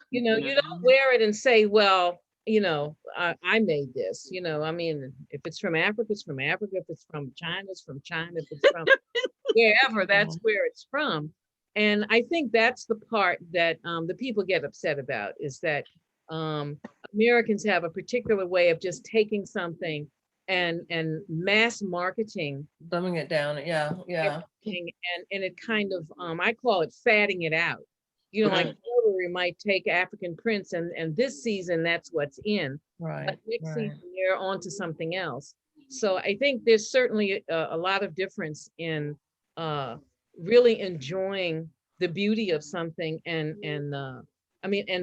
You don't wear it and say, well, I made this, I mean, if it's from Africa, it's from Africa. If it's from China, it's from China. If it's from wherever, that's where it's from. And I think that's the part that the people get upset about, is that Americans have a particular way of just taking something and mass marketing, Dumbing it down. Yeah. and it kind of I call it fatting it out. Like Burberry might take African prints and this season that's what's in. Right. But next season they're on to something else. So I think there's certainly a lot of difference in really enjoying the beauty of something and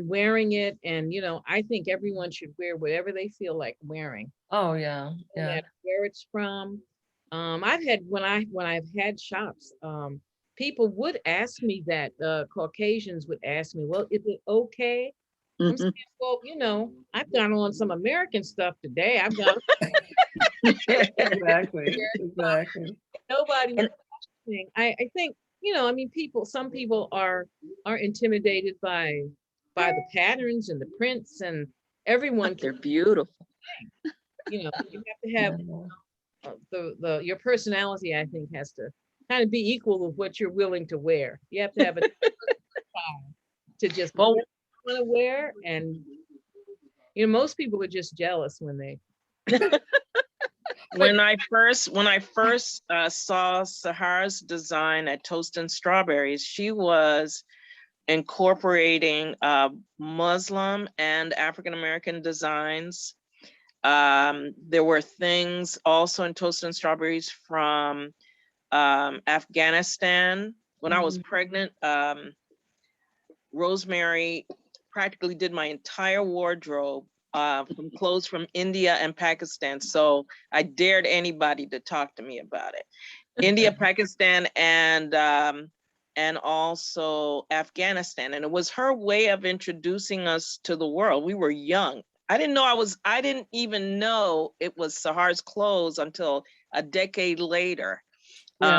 wearing it. And I think everyone should wear whatever they feel like wearing. Oh yeah. No matter where it's from. I've had when I've had shops, people would ask me that, Caucasians would ask me, well, is it okay? I'm saying, well, I've gone on some American stuff today. I've got Exactly. Nobody was questioning. I think, some people are intimidated by the patterns and the prints, and everyone. They're beautiful. You have to have your personality, I think, has to kind of be equal of what you're willing to wear. You have to have a to just want to wear, and most people are just jealous when they. When I first saw Sahara's design at Toast and Strawberries, she was incorporating Muslim and African American designs. There were things also in Toast and Strawberries from Afghanistan. When I was pregnant, Rosemary practically did my entire wardrobe from clothes from India and Pakistan. So I dared anybody to talk to me about it. India, Pakistan, and also Afghanistan. And it was her way of introducing us to the world. We were young. I didn't even know it was Sahar's clothes until a decade later.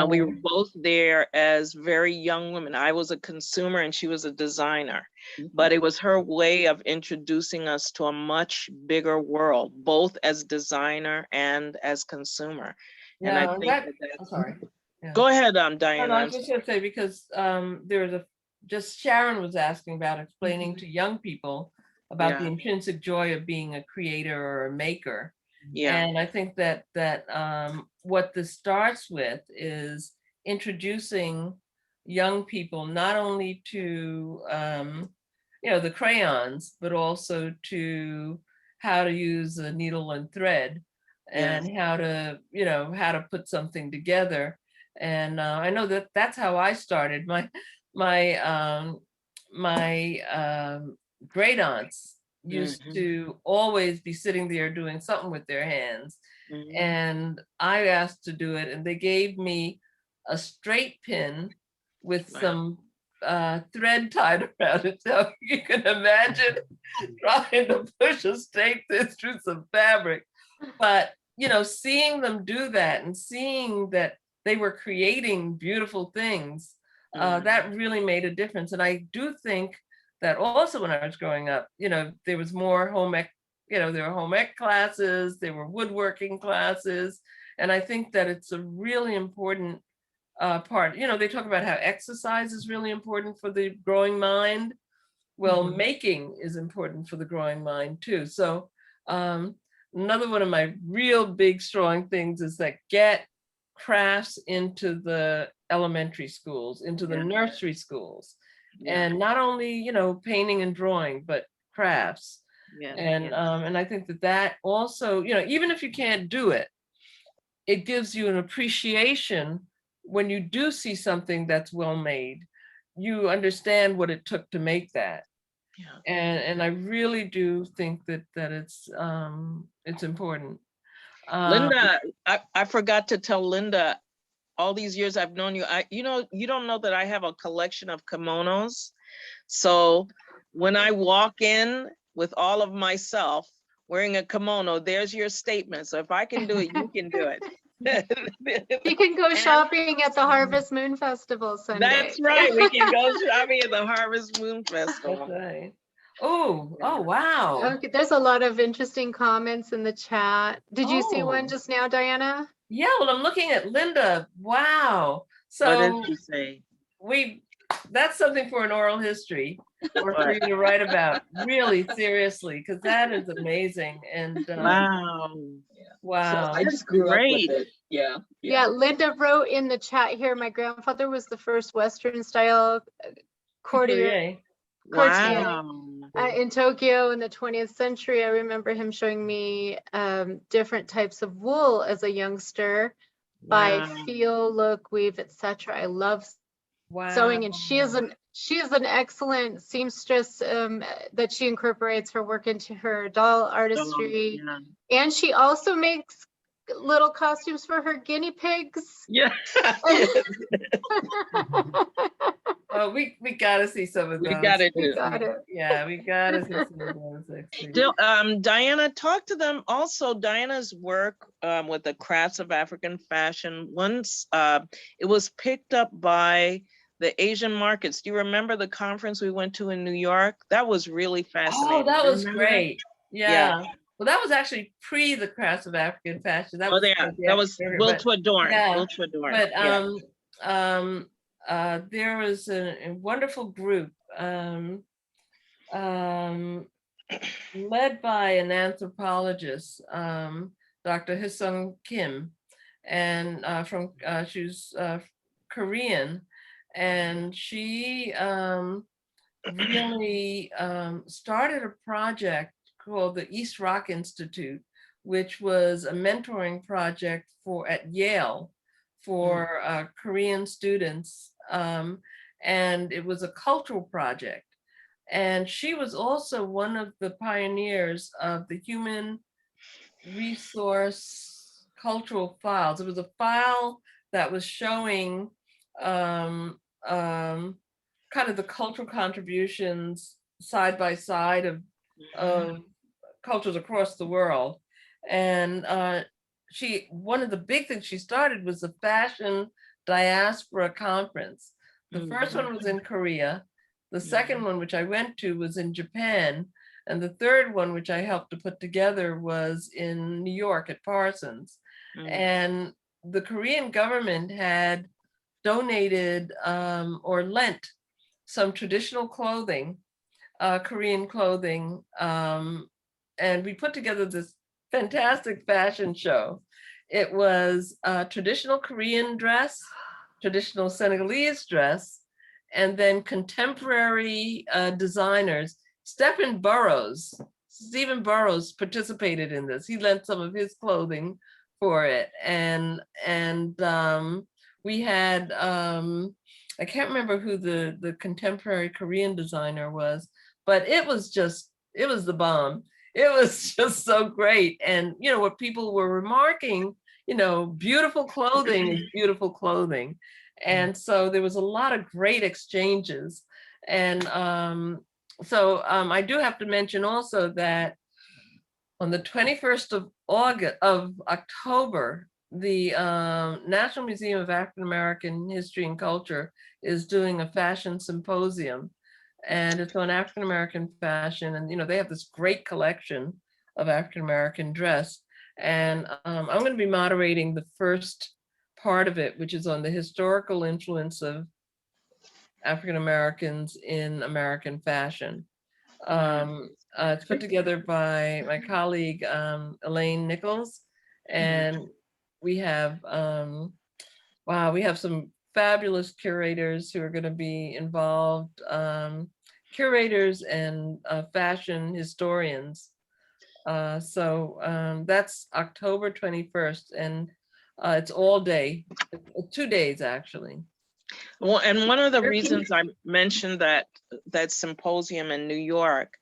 We were both there as very young women. I was a consumer and she was a designer, but it was her way of introducing us to a much bigger world, both as designer and as consumer. Yeah, and I think I'm sorry. Yeah. Go ahead, Diana. No, I was just going to say, because just Sharon was asking about explaining to young people about the intrinsic joy of being a creator or a maker. Yeah. And I think that what this starts with is introducing young people not only to the crayons, but also to how to use a needle and thread, and how to put something together. And I know that that's how I started. My great aunts used to always be sitting there doing something with their hands. And I asked to do it, and they gave me a straight pin with some thread tied around it. So you can imagine trying to push a straight pin through some fabric. But seeing them do that and seeing that they were creating beautiful things, that really made a difference. And I do think that also when I was growing up, there was more home ec, there were home ec classes, there were woodworking classes. And I think that it's a really important part. They talk about how exercise is really important for the growing mind. Well, making is important for the growing mind too. So another one of my real big strong things is that get crafts into the elementary schools, into the nursery schools. And not only, painting and drawing, but crafts. And I think that also, even if you can't do it, it gives you an appreciation when you do see something that's well made. You understand what it took to make that. And I really do think that it's important. Linda, I forgot to tell Linda, all these years I've known you, you don't know that I have a collection of kimonos. So when I walk in with all of myself wearing a kimono, there's your statement. So if I can do it, you can do it. You can go shopping at the Harvest Moon Festival Sunday. That's right. We can go shopping at the Harvest Moon Festival. That's right. Oh, wow. Okay, there's a lot of interesting comments in the chat. Did you see one just now, Diana? Yeah, well, I'm looking at Linda. Wow. So what did she say? That's something for an oral history or for you to write about, really seriously, because that is amazing. And wow. So I just grew up with it. Yeah, Linda wrote in the chat here, my grandfather was the first Western style courtier. In Tokyo in the 20th century. I remember him showing me different types of wool as a youngster by feel, look, weave, etc. I love sewing, and she is an excellent seamstress that she incorporates her work into her doll artistry. And she also makes little costumes for her guinea pigs. Oh, we gotta see some of those. We gotta Yeah, we gotta see some of those. Diana, talk to them. Also, Diana's work with the crafts of African fashion. Once it was picked up by the Asian markets. Do you remember the conference we went to in New York? That was really fascinating. Oh, that was great. Yeah. Well, that was actually pre the crafts of African fashion. That was Will to Adorn. Yeah. Will to Adorn. But there was a wonderful group led by an anthropologist, Dr. Hyesung Kim, and she's Korean, and she really started a project called the East Rock Institute, which was a mentoring project at Yale for Korean students. And it was a cultural project. And she was also one of the pioneers of the human resource cultural files. It was a file that was showing kind of the cultural contributions side by side of cultures across the world. And one of the big things she started was the Fashion Diaspora Conference. The first one was in Korea. The second one, which I went to, was in Japan. And the third one, which I helped to put together, was in New York at Parsons. And the Korean government had donated or lent some traditional clothing, Korean clothing, and we put together this fantastic fashion show. It was traditional Korean dress, traditional Senegalese dress, and then contemporary designers. Stephen Stephen Burrows participated in this. He lent some of his clothing for it. And we had, I can't remember who the contemporary Korean designer was, but it was the bomb. It was just so great. And, you know, what people were remarking, you know, beautiful clothing is beautiful clothing. And so there was a lot of great exchanges. And I do have to mention also that on the 21st of October, the National Museum of African American History and Culture is doing a fashion symposium, and it's on African American fashion. And, you know, they have this great collection of African American dress. And I'm going to be moderating the first part of it, which is on the historical influence of African Americans in American fashion. It's put together by my colleague, Elaine Nichols. And we have, we have some fabulous curators who are going to be involved, curators and fashion historians. So that's October 21st, and it's all day, 2 days actually. Well, and one of the reasons I mentioned that symposium in New York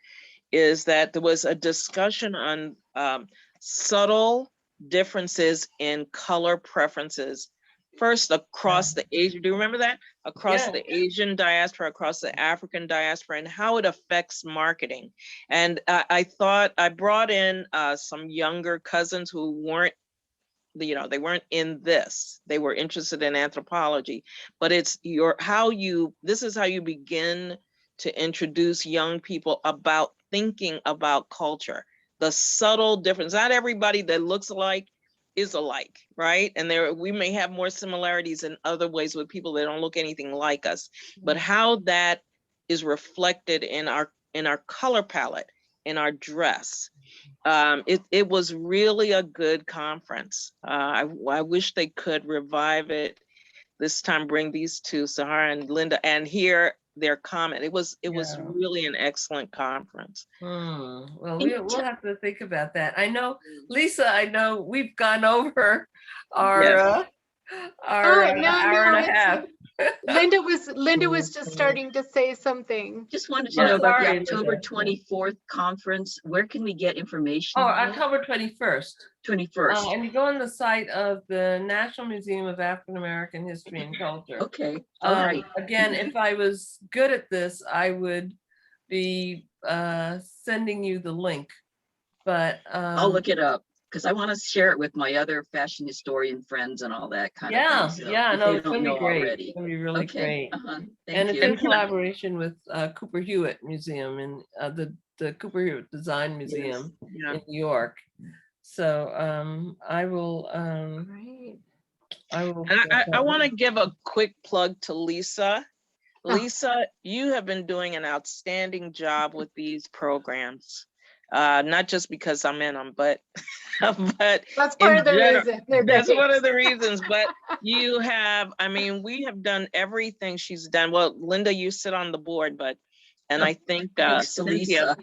is that there was a discussion on subtle differences in color preferences. First, across the Asian, do you remember that? Across the Asian diaspora, across the African diaspora, and how it affects marketing. And I thought I brought in some younger cousins who weren't, you know, they weren't in this. They were interested in anthropology, but it's this is how you begin to introduce young people about thinking about culture, the subtle difference. Not everybody that looks alike is alike, right? And we may have more similarities in other ways with people that don't look anything like us, but how that is reflected in our color palette, in our dress. It was really a good conference. I wish they could revive it this time, bring these two, Sahara and Linda, and hear their comment. It was really an excellent conference. Well, we'll have to think about that. I know, Lisa, I know we've gone over our hour and a half. Linda was just starting to say something. Just wanted to know about the October 24th conference. Where can we get information? Oh, October 21st. 21st. And you go on the site of the National Museum of African American History and Culture. Okay, all right. Again, if I was good at this, I would be sending you the link, but I'll look it up, because I want to share it with my other fashion historian friends and all that kind of thing. So no, it's going to be great. It's going to be really great. And it's in collaboration with Cooper Hewitt Museum and the Cooper Hewitt Design Museum in New York. So I will. I want to give a quick plug to Lisa. Lisa, you have been doing an outstanding job with these programs. Not just because I'm in them, but that's part of the reason. That's one of the reasons. But you have, I mean, we have done everything she's done. Well, Linda, you sit on the board, and I think Cynthia.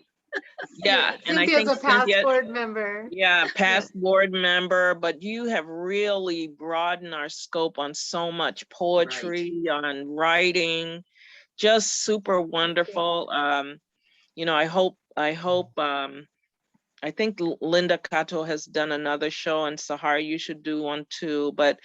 Yeah, and I think Cynthia's a past board member. Yeah, past board member, but you have really broadened our scope on so much poetry, on writing, just super wonderful. You know, I think Linda Cato has done another show, and Sahara, you should do one too. But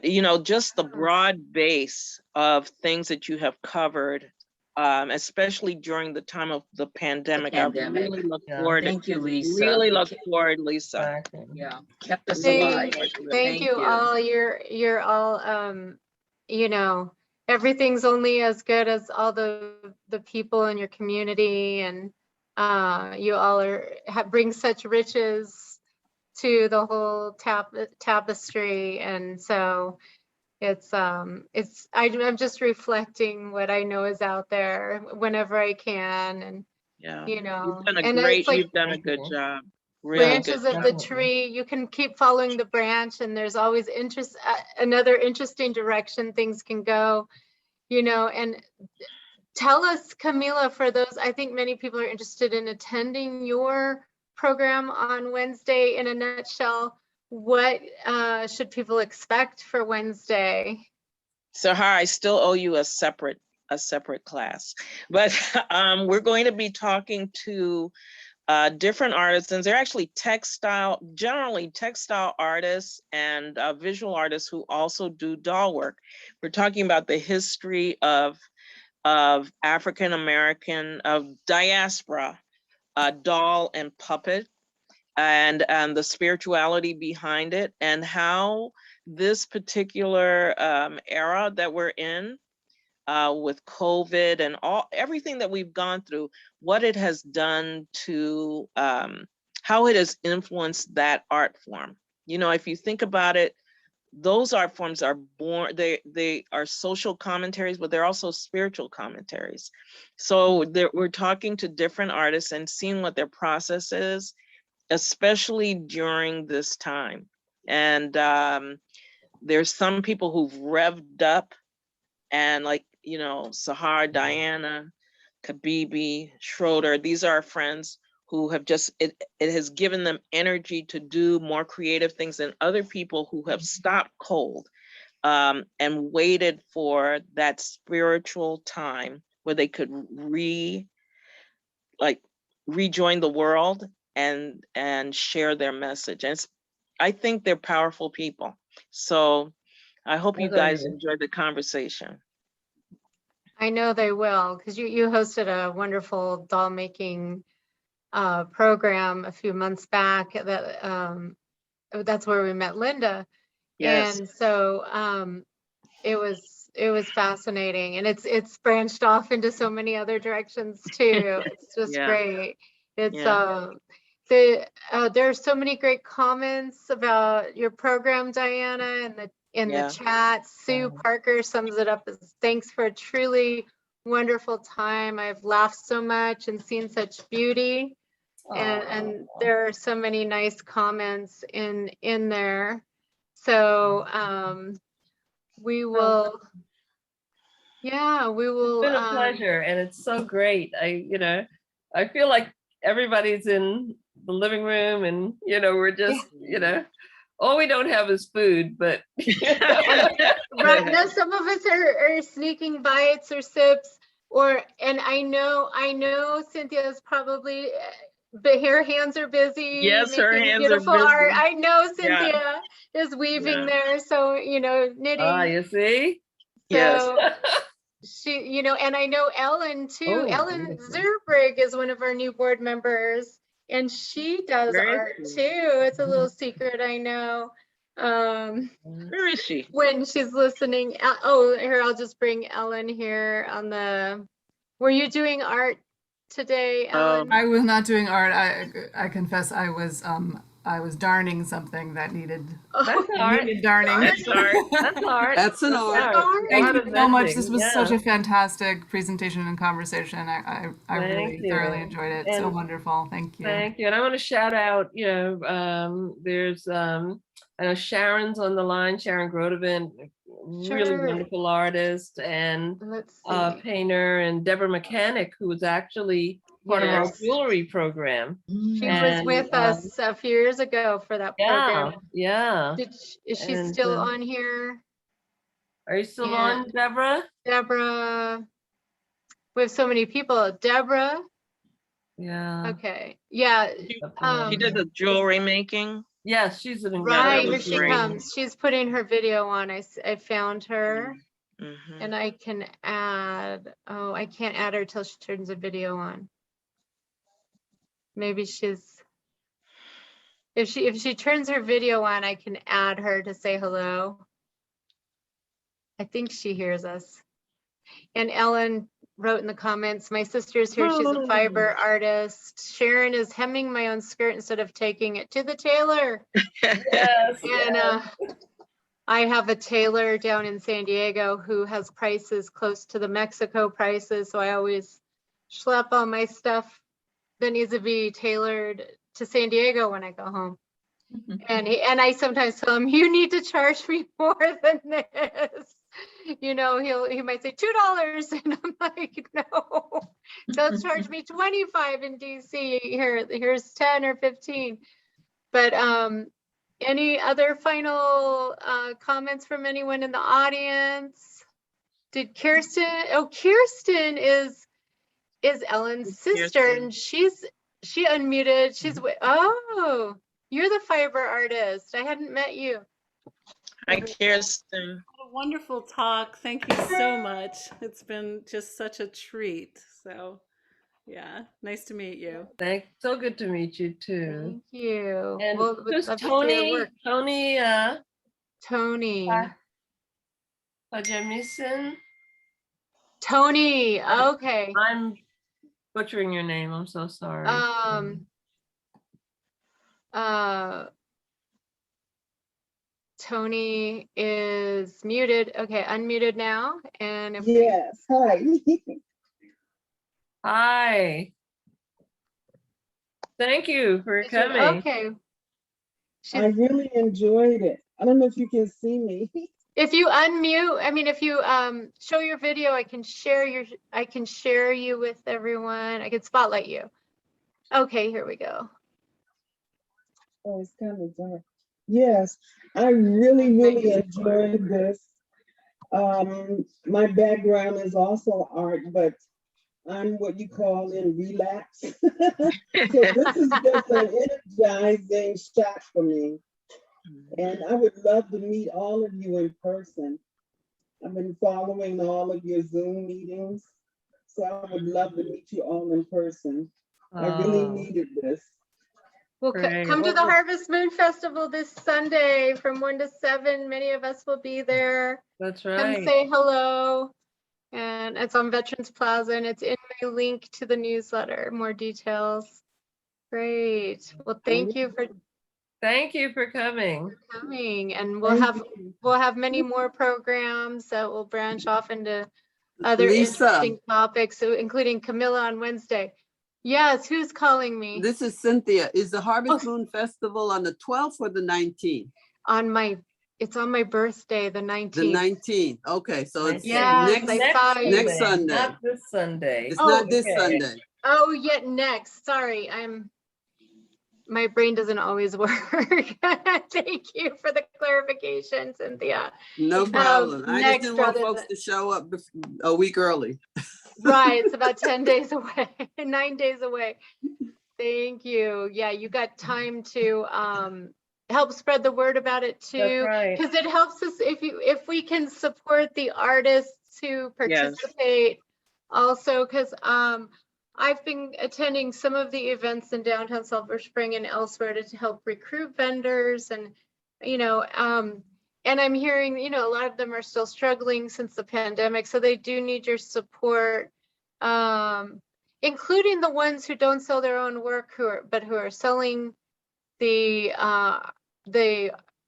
you know, just the broad base of things that you have covered, especially during the time of the pandemic. I really look forward. Thank you, Lisa. Really look forward, Lisa. Yeah, kept us alive. Thank you all. You're all, you know, everything's only as good as all the people in your community, and you all bring such riches to the whole tapestry. And so I'm just reflecting what I know is out there whenever I can. And you know, you've done a good job. Really good. branches of the Definitely. tree. You can keep following the branch, and there's always another interesting direction things can go, you know. And tell us, Camila, for those, I think many people are interested in attending your program on Wednesday. In a nutshell, what should people expect for Wednesday? Sahar, I still owe you a separate class, but we're going to be talking to different artisans. They're actually generally textile artists and visual artists who also do doll work. We're talking about the history of African American, of diaspora, doll and puppet, and the spirituality behind it, and how this particular era that we're in, with COVID and everything that we've gone through, what it has done to, how it has influenced that art form. You know, if you think about it, those art forms are born, they are social commentaries, but they're also spiritual commentaries. So we're talking to different artists and seeing what their process is, especially during this time. And there's some people who've revved up, and like, you know, Sahar, Diana, Kabibi, Schroeder, these are our friends who have just, it has given them energy to do more creative things than other people who have stopped cold and waited for that spiritual time where they could rejoin the world and share their message. And I think they're powerful people. So I hope you guys enjoyed the conversation. I know they will, because you hosted a wonderful doll making program a few months back. That's where we met Linda. Yes. And so it was fascinating, and it's branched off into so many other directions too. It's just great. It's there are so many great comments about your program, Diana, and in the chat. Sue Parker sums it up as, thanks for a truly wonderful time. I've laughed so much and seen such beauty. And there are so many nice comments in there. So we will, we will. It's been a pleasure, and it's so great. I feel like everybody's in the living room, and we're just, all we don't have is food, but right now some of us are sneaking bites or sips, and I know Cynthia's probably, but her hands are busy. Yes, her hands beautiful are busy. art. I know Cynthia is weaving there, so knitting. You see? So she, and I know Ellen too. Ellen Zurbrigg is one of our new board members, and she does art too. It's a little secret, I know. Where is she? When she's listening. Here, I'll just bring Ellen here on the. Were you doing art today, Ellen? I was not doing art. I confess I was darning something that needed darning. That's art. That's art. That's an art. Thank you so much. This was such a fantastic presentation and conversation. I really thoroughly enjoyed it. So wonderful. Thank you. Thank you. And I want to shout out, there's I know Sharon's on the line, Sharon Grodevin, really wonderful artist, and painter, and Deborah Mechanic, who was actually part of our jewelry program. She was with us a few years ago for that program. Yeah. Is she still on here? Are you still on, Deborah? Deborah. We have so many people. Deborah. Yeah. Okay. Yeah. She did the jewelry making. Yes, she's an right. Here she comes. She's putting her video on. I found her. Mm-hmm. And I can add. Oh, I can't add her till she turns the video on. Maybe if she turns her video on, I can add her to say hello. I think she hears us. And Ellen wrote in the comments, my sister's here, she's a fiber artist. Sharon is hemming my own skirt instead of taking it to the tailor. Yes. And I have a tailor down in San Diego who has prices close to the Mexico prices. So I always schlep all my stuff that needs to be tailored to San Diego when I go home. And I sometimes tell him, you need to charge me more than this. You know, he might say $2, and I'm like, no, they'll charge me 25 in DC. Here's 10 or 15. But any other final comments from anyone in the audience? Did Kirsten? Oh, Kirsten is Ellen's sister, and she unmuted. She's oh, you're the fiber artist. I hadn't met you. Hi, Kirsten. What a wonderful talk. Thank you so much. It's been just such a treat. So yeah, nice to meet you. So good to meet you too. Thank you. And Well, who's Tony? Tony. Tony. Pajamison. Tony. Okay. I'm butchering your name. I'm so sorry. Tony is muted. Okay, unmuted now. And if yes, hi. Hi. Thank you for coming. Okay. I really enjoyed it. I don't know if you can see me. If you unmute, I mean, if you show your video, I can share you with everyone. I can spotlight you. Okay, here we go. Oh, it's kind of dark. Yes, I really enjoyed this. My background is also art, but I'm what you call in relapse. So this is just an energizing shot for me. And I would love to meet all of you in person. I've been following all of your Zoom meetings. So I would love to meet you all in person. I really needed this. Well, come to the Harvest Moon Festival this Sunday from 1 to 7. Many of us will be there. That's right. Come say hello. And it's on Veterans Plaza, and it's in my link to the newsletter. More details. Great. Well, thank you for coming. And we'll have many more programs that will branch off into other interesting topics, so including Camilla on Wednesday. Yes, who's calling me? This is Cynthia. Is the Harvest Moon Festival on the 12th or the 19th? It's on my birthday, the 19th. The 19th. Okay, so it's next Sunday. Not this Sunday. It's not this Sunday. Oh, yet next. Sorry, my brain doesn't always work. Thank you for the clarification, Cynthia. No problem. I just didn't want folks to show up a week early. Right, it's about 10 days away, 9 days away. Thank you. Yeah, you got time to help spread the word about it too, because it helps us if we can support the artists who participate. Also, because I've been attending some of the events in downtown Sulphur Spring and elsewhere to help recruit vendors, and and I'm hearing, a lot of them are still struggling since the pandemic, so they do need your support, including the ones who don't sell their own work, who are selling the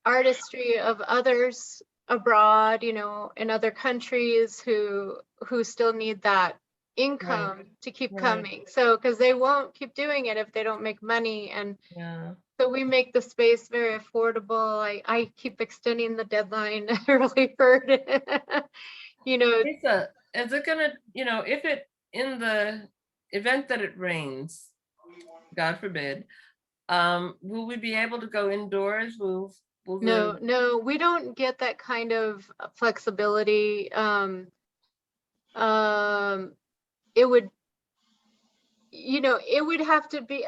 artistry of others abroad, in other countries who still need that income to keep coming. So, because they won't keep doing it if they don't make money, and so we make the space very affordable. I keep extending the deadline early bird. Is it gonna, if it, in the event that it rains, God forbid, will we be able to go indoors? No, we don't get that kind of flexibility. It would have to be,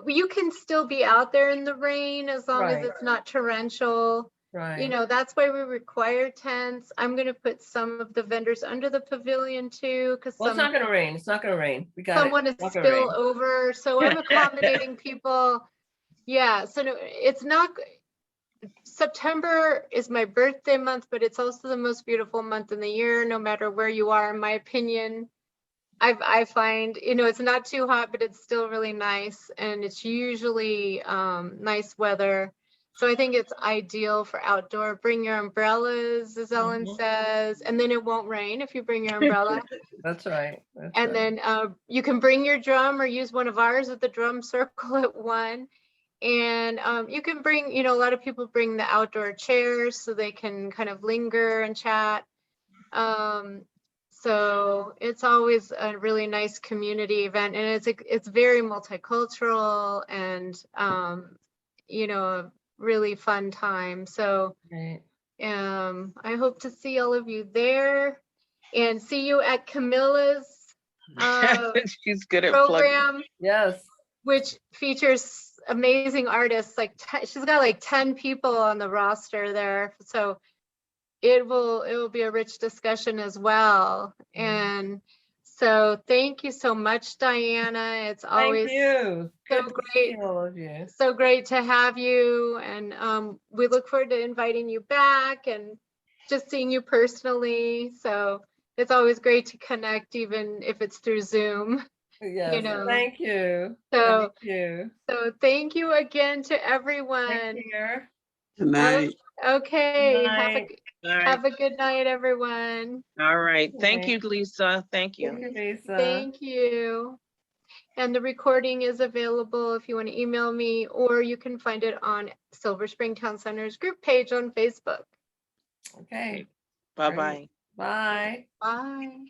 you can still be out there in the rain as long as it's not torrential. Right. That's why we require tents. I'm going to put some of the vendors under the pavilion too, because it's not going to rain. It's not going to rain. We got someone to spill over. So I'm accommodating people. Yeah. So no, it's not. September is my birthday month, but it's also the most beautiful month in the year, no matter where you are, in my opinion. I find, it's not too hot, but it's still really nice. And it's usually nice weather. So I think it's ideal for outdoor. Bring your umbrellas, as Ellen says, and then it won't rain if you bring your umbrella. That's right. And then you can bring your drum or use one of ours with the drum circle at one. And you can bring, you know, a lot of people bring the outdoor chairs so they can kind of linger and chat. So it's always a really nice community event, and it's very multicultural and you know, a really fun time. So I hope to see all of you there and see you at Camilla's she's good at program. Yes, which features amazing artists. Like she's got like 10 people on the roster there, so it will be a rich discussion as well. And so thank you so much, Diana. It's always so great, all of you. So great to have you, and we look forward to inviting you back and just seeing you personally. So it's always great to connect, even if it's through Zoom. Yes, You know. thank you. So thank you. So thank you again to everyone. Thank you. Good night. Okay. Good night. Have a good night, everyone. All right. Thank you, Lisa. Thank you. Thank you, Lisa. Thank you. And the recording is available if you want to email me, or you can find it on Silver Spring Town Center's group page on Facebook. Okay. Bye-bye. Bye. Bye.